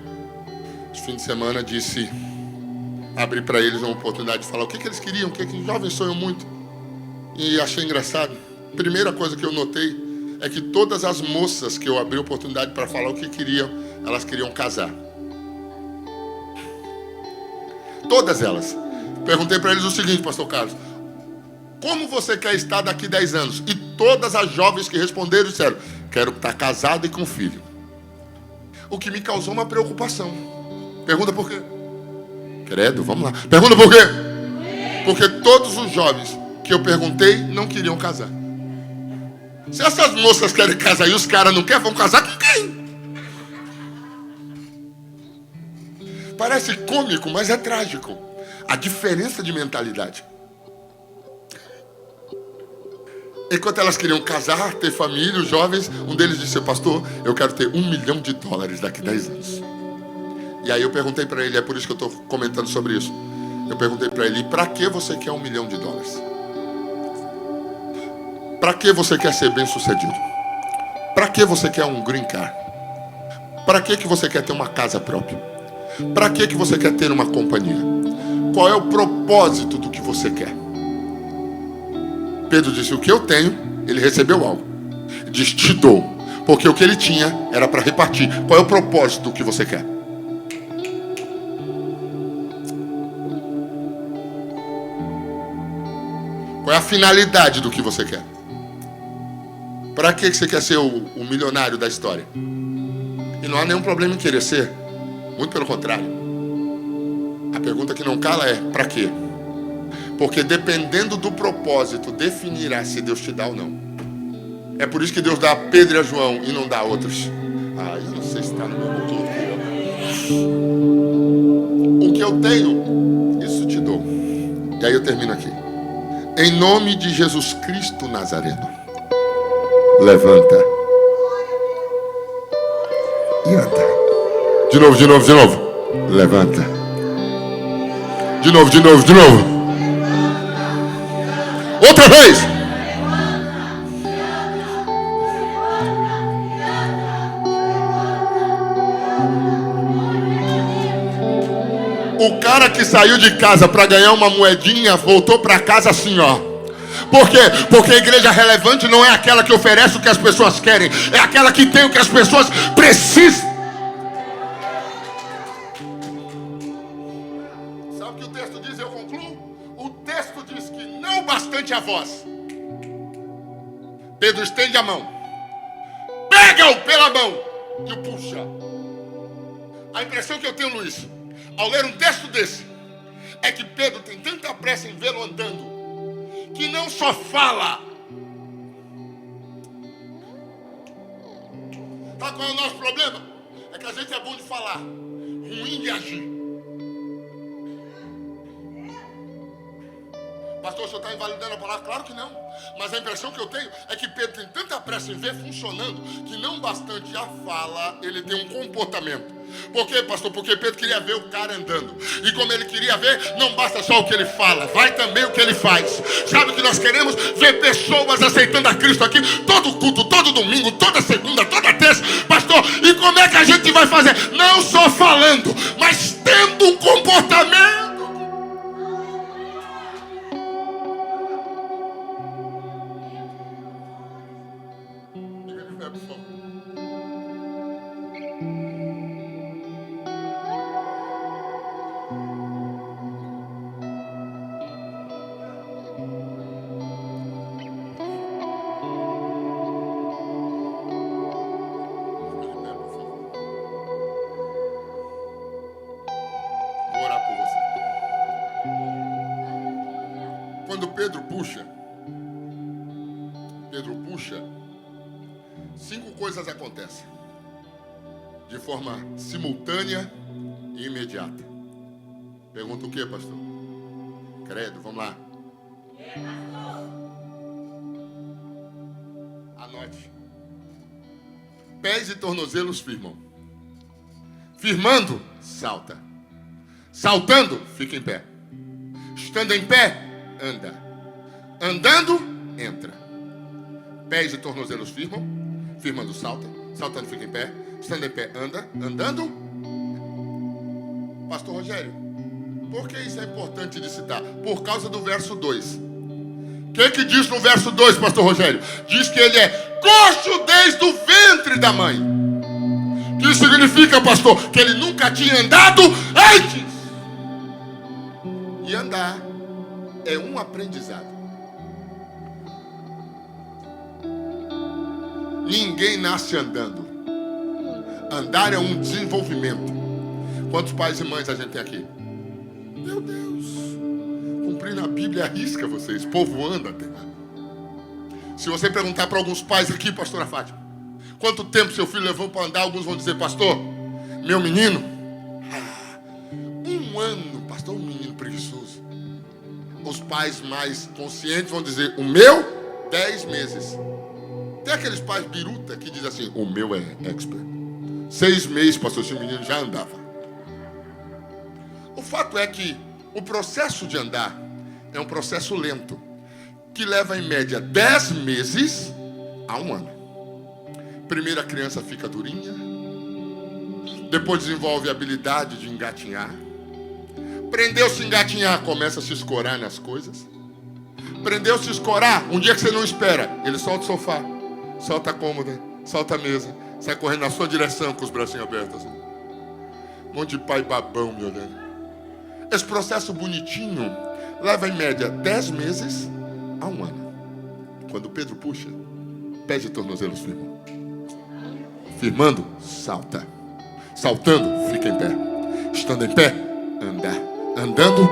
esse fim de semana, abri para eles uma oportunidade de falar o que eles queriam, o que os jovens sonham muito. E achei engraçado. Primeira coisa que eu notei é que todas as moças que eu abri a oportunidade para falar o que queriam, elas queriam casar. Todas elas. Perguntei para eles o seguinte, pastor Carlos, como você quer estar daqui 10 anos? E todas as jovens que responderam disseram, quero estar casado e com filho. O que me causou uma preocupação. Pergunta por quê? Credo, vamos lá. Pergunta por quê? Porque todos os jovens que eu perguntei não queriam casar. Se essas moças querem casar e os caras não querem, vão casar com quem? Parece cômico, mas é trágico. A diferença de mentalidade. Enquanto elas queriam casar, ter família, os jovens, um deles disse, pastor, eu quero ter $1 milhão daqui 10 anos. E aí eu perguntei para ele, é por isso que eu estou comentando sobre isso. Eu perguntei para ele, para que você quer $1 milhão? Para que você quer ser bem sucedido? Para que você quer um green card? Para que você quer ter uma casa própria? Para que você quer ter uma companhia? Qual é o propósito do que você quer? Pedro disse, o que eu tenho, ele recebeu algo. Diz, te dou. Porque o que ele tinha era para repartir. Qual é o propósito do que você quer? Qual é a finalidade do que você quer? Para que você quer ser o milionário da história? E não há nenhum problema em querer ser. Muito pelo contrário. A pergunta que não cala é, para quê? Porque dependendo do propósito, definirá se Deus te dá ou não. É por isso que Deus dá a Pedro e a João e não dá a outros. Eu não sei se está no mesmo tudo. O que eu tenho, isso te dou. E aí eu termino aqui. Em nome de Jesus Cristo Nazareno, levanta e anda. De novo. Levanta. De novo. Outra vez. O cara que saiu de casa para ganhar uma moedinha voltou para casa assim, ó. Por quê? Porque a igreja relevante não é aquela que oferece o que as pessoas querem, é aquela que tem o que as pessoas precisam. Sabe o que o texto diz? Eu concluo. O texto diz que não bastante a voz, Pedro estende a mão, pega-o pela mão e o puxa. A impressão que eu tenho, Luiz, ao ler um texto desse, é que Pedro tem tanta pressa em vê-lo andando, que não só fala. Sabe qual é o nosso problema? É que a gente é bom de falar, ruim de agir. Pastor, o senhor está invalidando a palavra? Claro que não. Mas a impressão que eu tenho é que Pedro tem tanta pressa em ver funcionando, que não bastante a fala, ele tem um comportamento. Por quê, pastor? Porque Pedro queria ver o cara andando. E como ele queria ver, não basta só o que ele fala, vai também o que ele faz. Sabe o que nós queremos? Ver pessoas aceitando a Cristo aqui, todo culto, todo domingo, toda segunda, toda terça. Pastor, e como é que a gente vai fazer? Não só falando, mas tendo um comportamento. Quando Pedro puxa, 5 coisas acontecem de forma simultânea e imediata. Pergunta o que, pastor? Credo, vamos lá. Anote. Pés e tornozelos firmam. Firmando, salta. Saltando, fica em pé. Estando em pé, anda. Andando, entra. Pés e tornozelos firmam. Firmando, salta. Saltando, fica em pé. Estando em pé, anda. Andando. Pastor Rogério, por que isso é importante de citar? Por causa do verso 2. O que diz no verso 2, pastor Rogério? Diz que ele é coxo desde o ventre da mãe. O que isso significa, pastor? Que ele nunca tinha andado antes. E andar é um aprendizado. Ninguém nasce andando. Andar é um desenvolvimento. Quantos pais e mães a gente tem aqui? Meu Deus, cumprindo a Bíblia arrisca vocês. O povo anda até. Se você perguntar para alguns pais aqui, pastora Fátima, quanto tempo seu filho levou para andar, alguns vão dizer, pastor, meu menino, 1 ano, pastor, um menino preguiçoso. Os pais mais conscientes vão dizer, o meu, 10 meses. Tem aqueles pais biruta que dizem assim, o meu é expert. 6 meses, pastor, se o menino já andava. O fato é que o processo de andar é um processo lento, que leva em média 10 meses a 1 ano. Primeiro a criança fica durinha, depois desenvolve a habilidade de engatinhar. Aprendeu-se a engatinhar, começa a se escorar nas coisas. Aprendeu-se a escorar, um dia que você não espera, ele solta o sofá, solta a cômoda, solta a mesa, sai correndo na sua direção com os bracinhos abertos. Um monte de pai babão me olhando. Esse processo bonitinho leva em média 10 meses a 1 ano. Quando Pedro puxa, pés e tornozelos firmam. Firmando, salta. Saltando, fica em pé. Estando em pé, anda. Andando,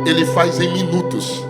ele faz em minutos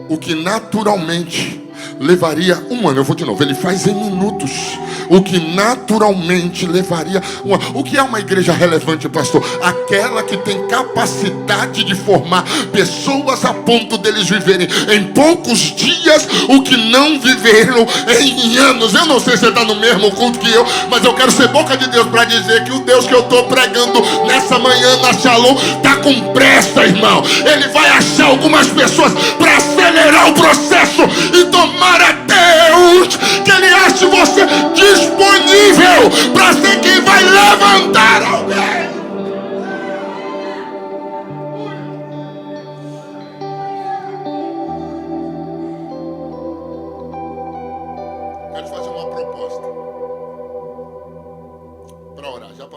o que naturalmente levaria 1 ano. Eu vou de novo. Ele faz em minutos o que naturalmente levaria 1 ano. O que é uma igreja relevante, pastor? Aquela que tem capacidade de formar pessoas a ponto deles viverem em poucos dias o que não viveram em anos. Eu não sei se você está no mesmo culto que eu, mas eu quero ser boca de Deus para dizer que o Deus que eu estou pregando nessa manhã na Shalom está com pressa, irmão. Ele vai achar algumas pessoas para acelerar o processo e tomara a Deus que Ele ache você disponível para ser quem vai levantar alguém.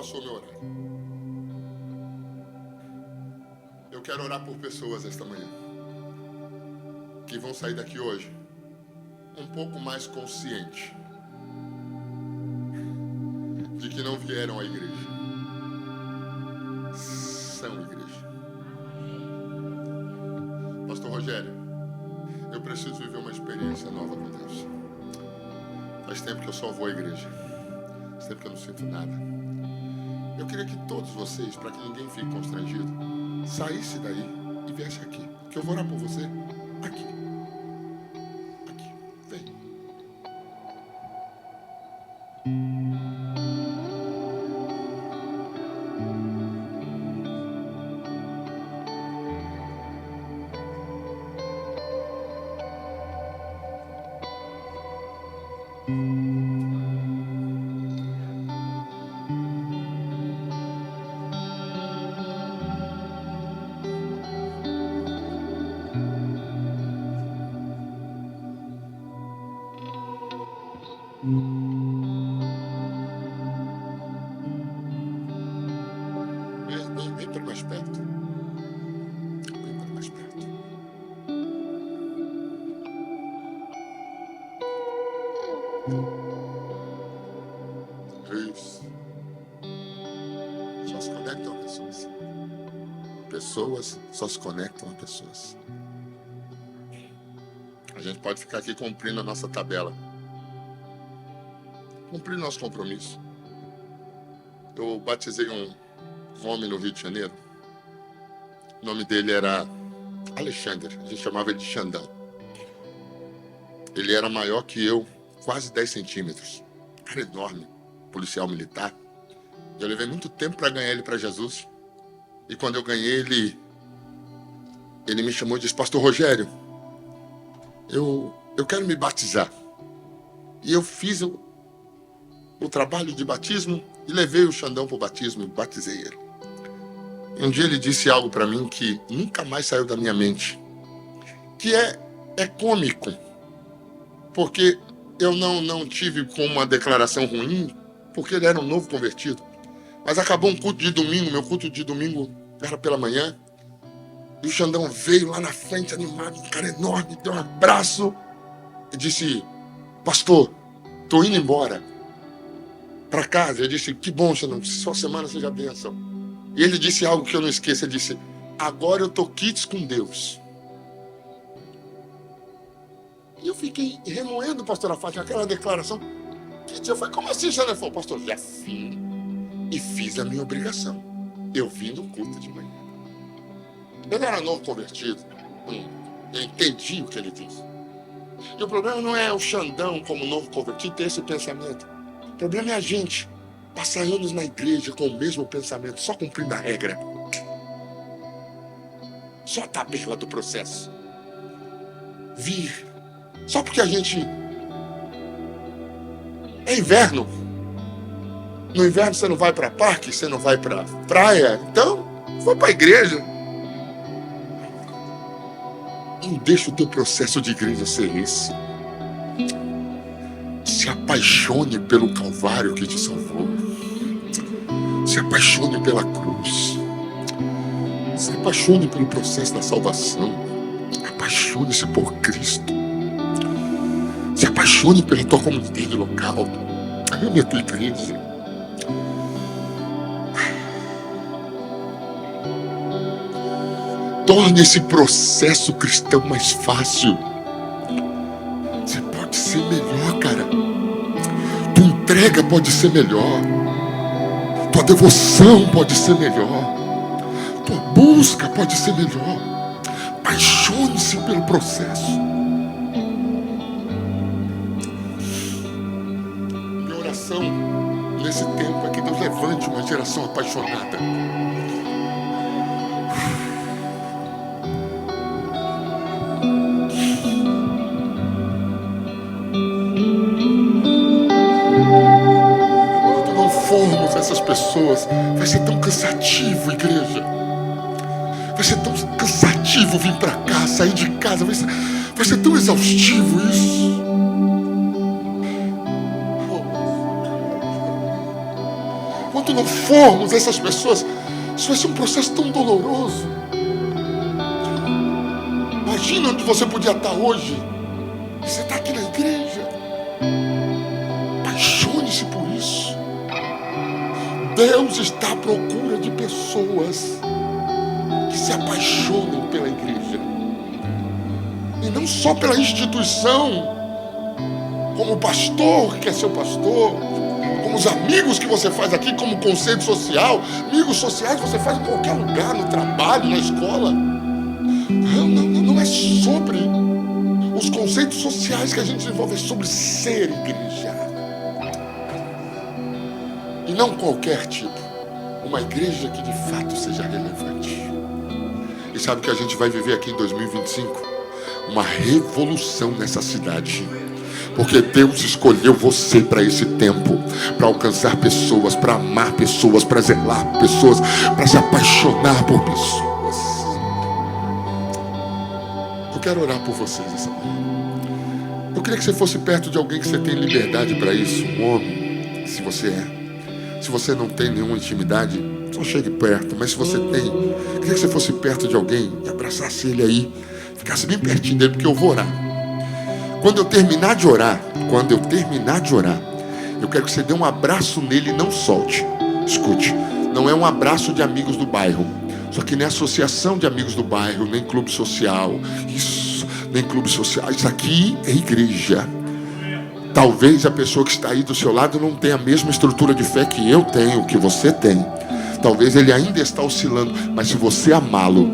passou o meu horário. Eu quero orar por pessoas esta manhã que vão sair daqui hoje um pouco mais consciente de que não vieram à igreja, são igreja. Pastor Rogério, eu preciso viver uma experiência nova com Deus. Faz tempo que eu só vou à igreja, faz tempo que eu não sinto nada. Eu queria que todos vocês, para que ninguém fique constrangido, saísse daí e viesse aqui, que eu vou orar por você aqui. Aqui, vem. Vem para mais perto. Vem para mais perto. Isso. Só se conectam a pessoas. Pessoas só se conectam a pessoas. A gente pode ficar aqui cumprindo a nossa tabela, cumprindo nosso compromisso. Eu batizei um homem no Rio de Janeiro. O nome dele era Alexandre. A gente chamava ele de Xandão. Ele era maior que eu, quase 10 centímetros. Cara enorme, policial militar. Eu levei muito tempo para ganhar ele para Jesus. E quando eu ganhei ele me chamou e disse: Pastor Rogério, eu quero me batizar. E eu fiz o trabalho de batismo e levei o Xandão para o batismo e batizei ele. E um dia ele disse algo para mim que nunca mais saiu da minha mente, que é cômico, porque eu não tive com uma declaração ruim, porque ele era um novo convertido. Mas acabou um culto de domingo, meu culto de domingo era pela manhã, e o Xandão veio lá na frente animado, um cara enorme, deu um abraço e disse: Pastor, tô indo embora para casa. Eu disse: que bom, Xandão, sua semana seja bênção. E ele disse algo que eu não esqueço, ele disse: agora eu tô quites com Deus. E eu fiquei remoendo, pastor Afate, aquela declaração. Que dia foi? Como assim, Xandão? Ele falou: pastor, já fui e fiz a minha obrigação. Eu vim no culto de manhã. Ele era novo convertido. Eu entendi o que ele disse. E o problema não é o Xandão, como novo convertido, ter esse pensamento. O problema é a gente passar anos na igreja com o mesmo pensamento, só cumprindo a regra. Só a tabela do processo. Vir. Só porque a gente... É inverno. No inverno você não vai para parque, você não vai para praia. Então, vai para a igreja. Não deixa o teu processo de igreja ser esse. Se apaixone pelo Calvário que te salvou. Se apaixone pela cruz. Se apaixone pelo processo da salvação. Apaixone-se por Cristo. Se apaixone pela tua comunidade local. Ame a tua igreja. Torne esse processo cristão mais fácil. Você pode ser melhor, cara. Tua entrega pode ser melhor. Tua devoção pode ser melhor. Tua busca pode ser melhor. Apaixone-se pelo processo. Minha oração nesse tempo é que Deus levante uma geração apaixonada. Essas pessoas, vai ser tão cansativo, igreja. Vai ser tão cansativo vir para cá, sair de casa. Vai ser tão exaustivo isso. Quanto não formos essas pessoas, isso vai ser um processo tão doloroso. Imagina onde você podia estar hoje. Você está aqui na igreja. Apaixone-se por isso. Deus está à procura de pessoas que se apaixonem pela igreja. E não só pela instituição, como o pastor que é seu pastor, como os amigos que você faz aqui, como conceito social. Amigos sociais você faz em qualquer lugar, no trabalho, na escola. Não é sobre os conceitos sociais que a gente desenvolve, é sobre ser igreja. E não qualquer tipo. Uma igreja que de fato seja relevante. E sabe que a gente vai viver aqui em 2025? Uma revolução nessa cidade. Porque Deus escolheu você para esse tempo, para alcançar pessoas, para amar pessoas, para zelar pessoas, para se apaixonar por pessoas. Eu quero orar por vocês essa manhã. Eu queria que você fosse perto de alguém que você tem liberdade para isso. Um homem, se você é. Se você não tem nenhuma intimidade, não chegue perto. Mas se você tem, eu queria que você fosse perto de alguém e abraçasse ele aí, ficasse bem pertinho dele, porque eu vou orar. Quando eu terminar de orar, eu quero que você dê um abraço nele e não solte. Escute, não é um abraço de amigos do bairro. Só que nem associação de amigos do bairro, nem clube social. Isso, nem clube social. Isso aqui é igreja. Talvez a pessoa que está aí do seu lado não tenha a mesma estrutura de fé que eu tenho, que você tem. Talvez ele ainda está oscilando. Mas se você amá-lo,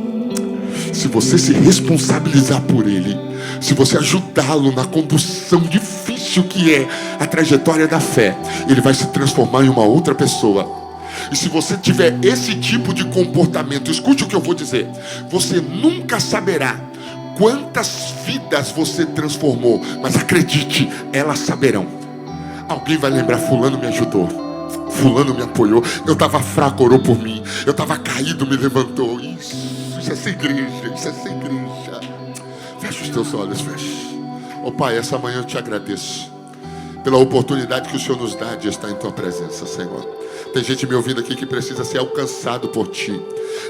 se você se responsabilizar por ele, se você ajudá-lo na condução difícil que é a trajetória da fé, ele vai se transformar em uma outra pessoa. E se você tiver esse tipo de comportamento, escute o que eu vou dizer, você nunca saberá quantas vidas você transformou, mas acredite, elas saberão. Alguém vai lembrar: fulano me ajudou, fulano me apoiou, eu estava fraco, orou por mim, eu estava caído, me levantou. Isso é ser igreja, isso é ser igreja. Fecha os teus olhos, fecha. Oh Pai, essa manhã eu te agradeço pela oportunidade que o Senhor nos dá de estar em tua presença, Senhor. Tem gente me ouvindo aqui que precisa ser alcançado por ti.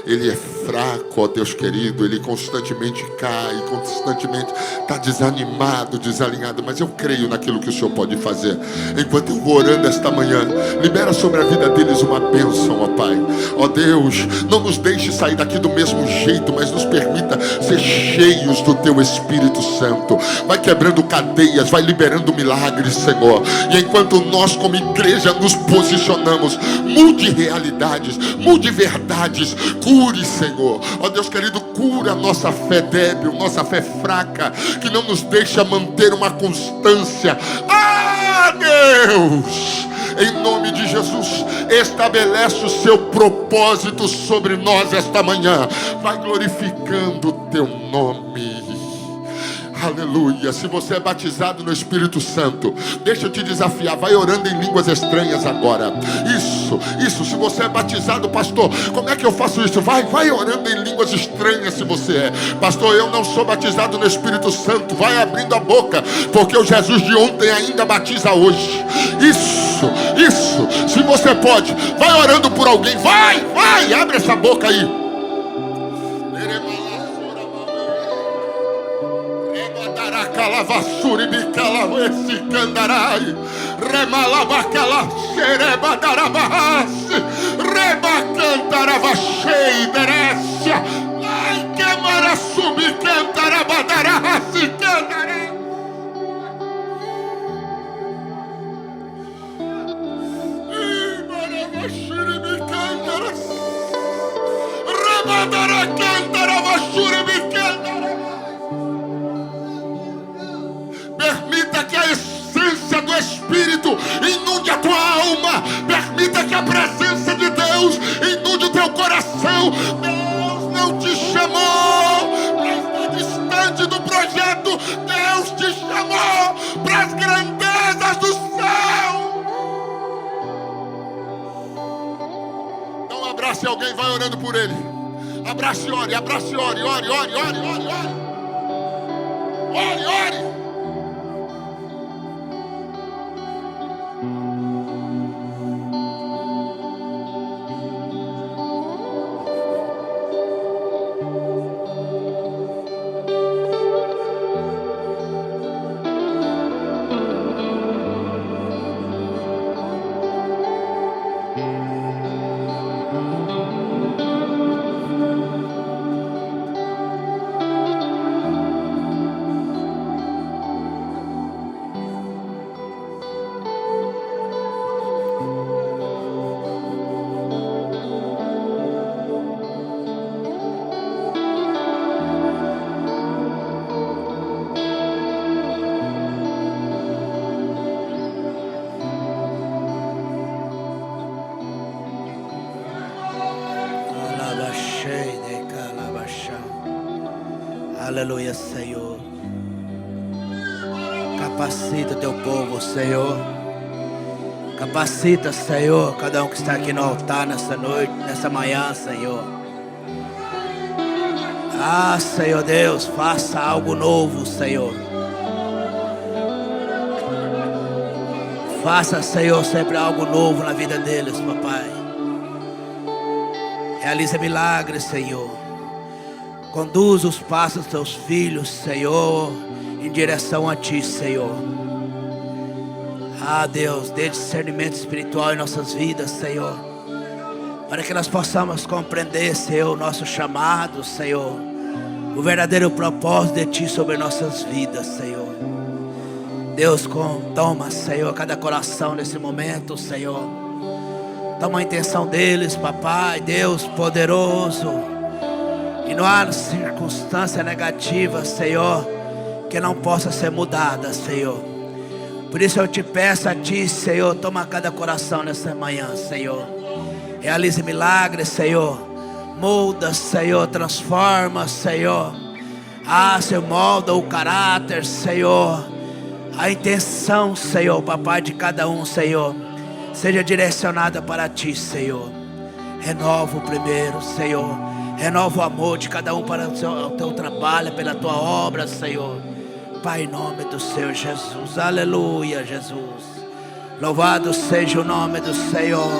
Ele é fraco, ó Deus querido. Ele constantemente cai, constantemente está desanimado, desalinhado. Mas eu creio naquilo que o Senhor pode fazer. Enquanto eu vou orando esta manhã, libera sobre a vida deles uma bênção, ó Pai. Ó Deus, não nos deixe sair daqui do mesmo jeito, mas nos permita ser cheios do Teu Espírito Santo. Vai quebrando cadeias, vai liberando milagres, Senhor. E enquanto nós como igreja nos posicionamos, mude realidades, mude verdades, cure, Senhor. Ó Deus querido, cura a nossa fé débil, nossa fé fraca, que não nos deixa manter uma constância. Ah, Deus, em nome de Jesus, estabelece o seu propósito sobre nós esta manhã. Vai glorificando o Teu nome. Aleluia. Se você é batizado no Espírito Santo, deixa eu te desafiar, vai orando em línguas estranhas agora. Isso. Se você é batizado, pastor, como é que eu faço isso? Vai orando em línguas estranhas. Se você é, pastor, eu não sou batizado no Espírito Santo, vai abrindo a boca, porque o Jesus de ontem ainda batiza hoje. Isso. Se você pode, vai orando por alguém, vai, abre essa boca aí. Calavassuri bicala esse candarai remalabacala xereba darabahas reba cantaravachei derécia ai que marassubi cantarabadarahasi candarei e maravachuri bicandaras rebadara cantaravachuri bicandaras. Permita que a essência do Espírito inunde a tua alma. Permita que a presença de Deus inunde o teu coração. Deus não te chamou para estar distante do projeto. Deus te chamou para as grandezas do céu. Então abrace alguém, vai orando por ele. Abrace e ore, ore. Ore. Aleluia, Senhor. Capacita teu povo, Senhor. Capacita, Senhor, cada um que está aqui no altar nessa noite, nessa manhã, Senhor. Ah, Senhor Deus, faça algo novo, Senhor. Faça, Senhor, sempre algo novo na vida deles, papai. Realiza milagres, Senhor. Conduz os passos dos teus filhos, Senhor, em direção a Ti, Senhor. Ah, Deus, dê discernimento espiritual em nossas vidas, Senhor, para que nós possamos compreender, Senhor, o nosso chamado, Senhor, o verdadeiro propósito de Ti sobre nossas vidas, Senhor. Deus, toma, Senhor, cada coração nesse momento, Senhor. Toma a intenção deles, papai, Deus poderoso. E não há circunstância negativa, Senhor, que não possa ser mudada, Senhor. Por isso eu te peço a Ti, Senhor, toma cada coração nessa manhã, Senhor. Realize milagres, Senhor. Molda, Senhor, transforma, Senhor. Ah, Senhor, molda o caráter, Senhor. A intenção, Senhor, papai, de cada um, Senhor, seja direcionada para Ti, Senhor. Renova o primeiro, Senhor. Renova o amor de cada um para o Teu trabalho, pela Tua obra, Senhor. Pai, em nome do Senhor Jesus. Aleluia, Jesus. Louvado seja o nome do Senhor.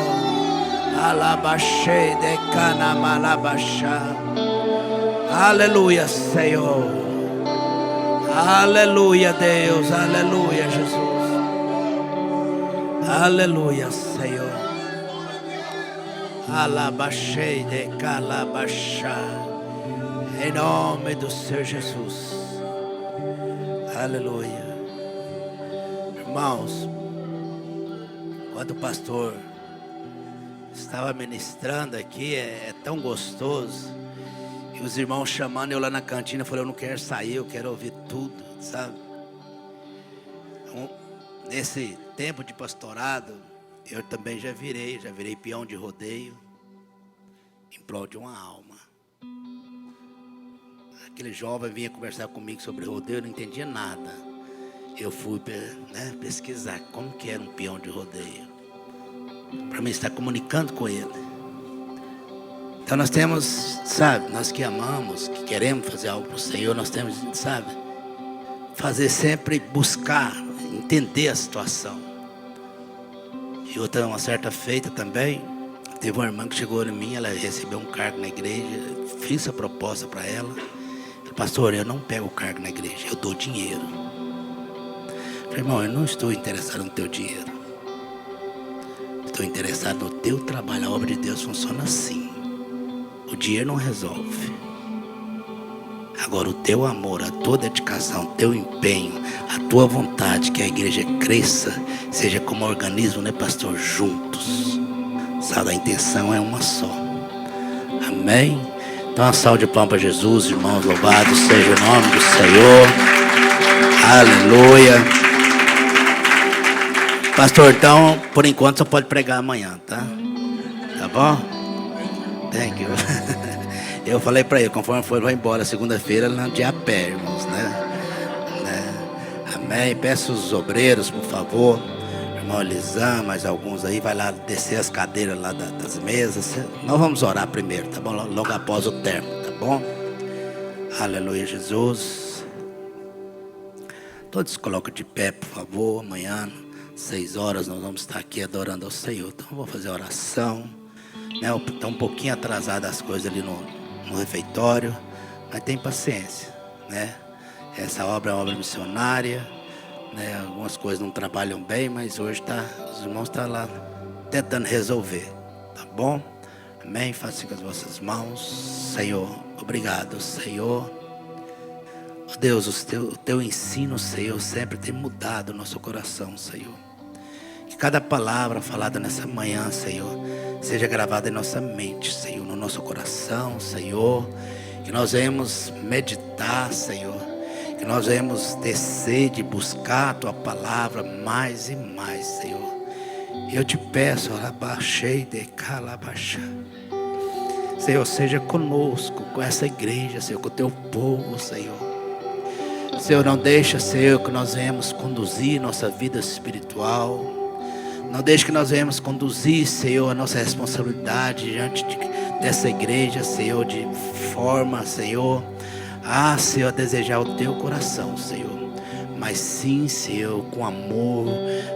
Alabaxei de canamalabachá. Aleluia, Senhor. Aleluia, Deus. Aleluia, Jesus. Aleluia, Senhor. Alabaxei de calabachá. Em nome do Senhor Jesus. Aleluia. Irmãos, quando o pastor estava ministrando aqui, é tão gostoso. E os irmãos chamando eu lá na cantina, eu falei, eu não quero sair, eu quero ouvir tudo, sabe? Então, nesse tempo de pastorado, eu também já virei peão de rodeio em prol de uma alma. Aquele jovem vinha conversar comigo sobre rodeio, eu não entendia nada. Eu fui pesquisar como que era um peão de rodeio, para mim estar comunicando com ele. Então nós temos, sabe, nós que amamos, que queremos fazer algo para o Senhor, nós temos, sabe, fazer sempre, buscar, entender a situação. E outra, uma certa feita também, teve uma irmã que chegou em mim, ela recebeu um cargo na igreja, fiz a proposta para ela. Pastor, eu não pego o cargo na igreja, eu dou dinheiro. Falei, irmão, eu não estou interessado no teu dinheiro. Estou interessado no teu trabalho. A obra de Deus funciona assim. O dinheiro não resolve. Agora o teu amor, a tua dedicação, o teu empenho, a tua vontade que a igreja cresça, seja como organismo, né, pastor? Juntos. Sabe, a intenção é uma só. Amém? Então uma salva de palmas para Jesus, irmãos, louvado seja o nome do Senhor. Aleluia. Pastor, então, por enquanto só pode pregar amanhã, tá? Tá bom? Thank you. Eu falei para ele, conforme for, vai embora segunda-feira, de a pé, irmãos, né? Amém. Peço os obreiros, por favor. Irmão Elisã, mais alguns aí, vai lá descer as cadeiras lá das mesas. Nós vamos orar primeiro, tá bom? Logo após o término, tá bom? Aleluia, Jesus. Todos se colocam de pé, por favor. Amanhã, 6 horas, nós vamos estar aqui adorando ao Senhor. Então, vou fazer a oração. Está um pouquinho atrasada as coisas ali no refeitório, mas tem paciência, né? Essa obra é uma obra missionária. Algumas coisas não trabalham bem, mas hoje os irmãos estão lá tentando resolver, tá bom? Amém? Faça com as vossas mãos. Senhor, obrigado, Senhor. Oh Deus, o teu ensino, Senhor, sempre tem mudado o nosso coração, Senhor. Que cada palavra falada nessa manhã, Senhor, seja gravada em nossa mente, Senhor, no nosso coração, Senhor. Que nós venhamos meditar, Senhor. Que nós venhamos ter sede, buscar a Tua palavra mais e mais, Senhor. E eu te peço, alabaxei de calabachá. Senhor, seja conosco, com essa igreja, Senhor, com o Teu povo, Senhor. Senhor, não deixa, Senhor, que nós venhamos conduzir nossa vida espiritual. Não deixe que nós venhamos conduzir, Senhor, a nossa responsabilidade diante dessa igreja, Senhor, de forma, Senhor, Senhor, a desejar o teu coração, Senhor. Mas sim, Senhor, com amor,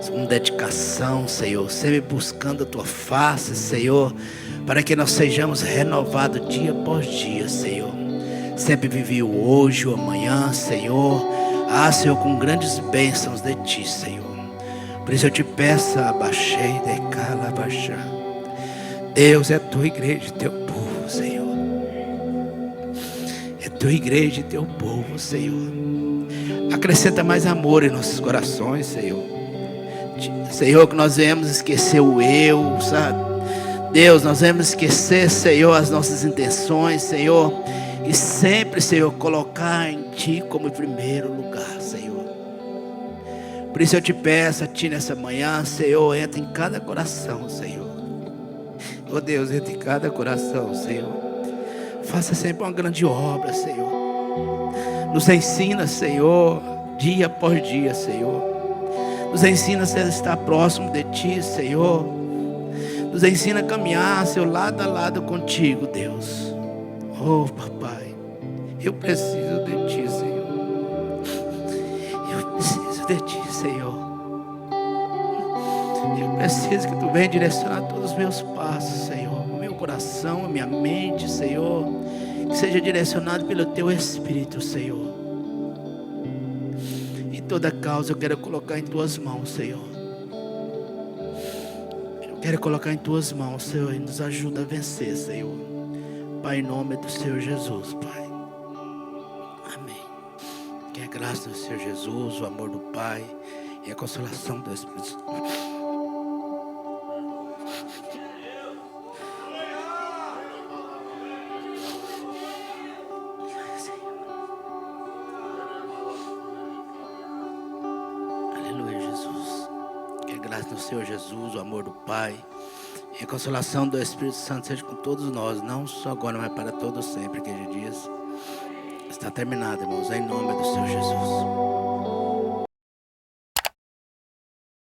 com dedicação, Senhor, sempre buscando a tua face, Senhor, para que nós sejamos renovados dia após dia, Senhor. Sempre vivi o hoje, o amanhã, Senhor. Senhor, com grandes bênçãos de ti, Senhor. Por isso eu te peço, abaixei, decala, abaixar. Deus, é a tua igreja e teu povo, Senhor. É a tua igreja e teu povo, Senhor. Acrescenta mais amor em nossos corações, Senhor. Senhor, que nós venhamos esquecer o eu, sabe? Deus, nós venhamos esquecer, Senhor, as nossas intenções, Senhor. E sempre, Senhor, colocar em Ti como em primeiro lugar, Senhor. Por isso eu te peço a Ti nessa manhã, Senhor, entra em cada coração, Senhor. Oh Deus, entra em cada coração, Senhor. Faça sempre uma grande obra, Senhor. Nos ensina, Senhor, dia após dia, Senhor. Nos ensina a estar próximo de Ti, Senhor. Nos ensina a caminhar, Senhor, lado a lado contigo, Deus. Oh, papai, eu preciso de Ti, Senhor. Eu preciso de Ti, Senhor. Eu preciso que Tu venha direcionar todos os meus passos, Senhor. O meu coração, a minha mente, Senhor. Que seja direcionado pelo Teu Espírito, Senhor. E toda causa eu quero colocar em Tuas mãos, Senhor. Eu quero colocar em Tuas mãos, Senhor, e nos ajuda a vencer, Senhor. Pai, em nome do Senhor Jesus, Pai. Amém. Que a graça do Senhor Jesus, o amor do Pai e a consolação do Espírito Santo. Do Senhor Jesus, o amor do Pai e a consolação do Espírito Santo seja com todos nós, não só agora, mas para todos sempre, que dias está terminado, irmãos, em nome do Senhor Jesus.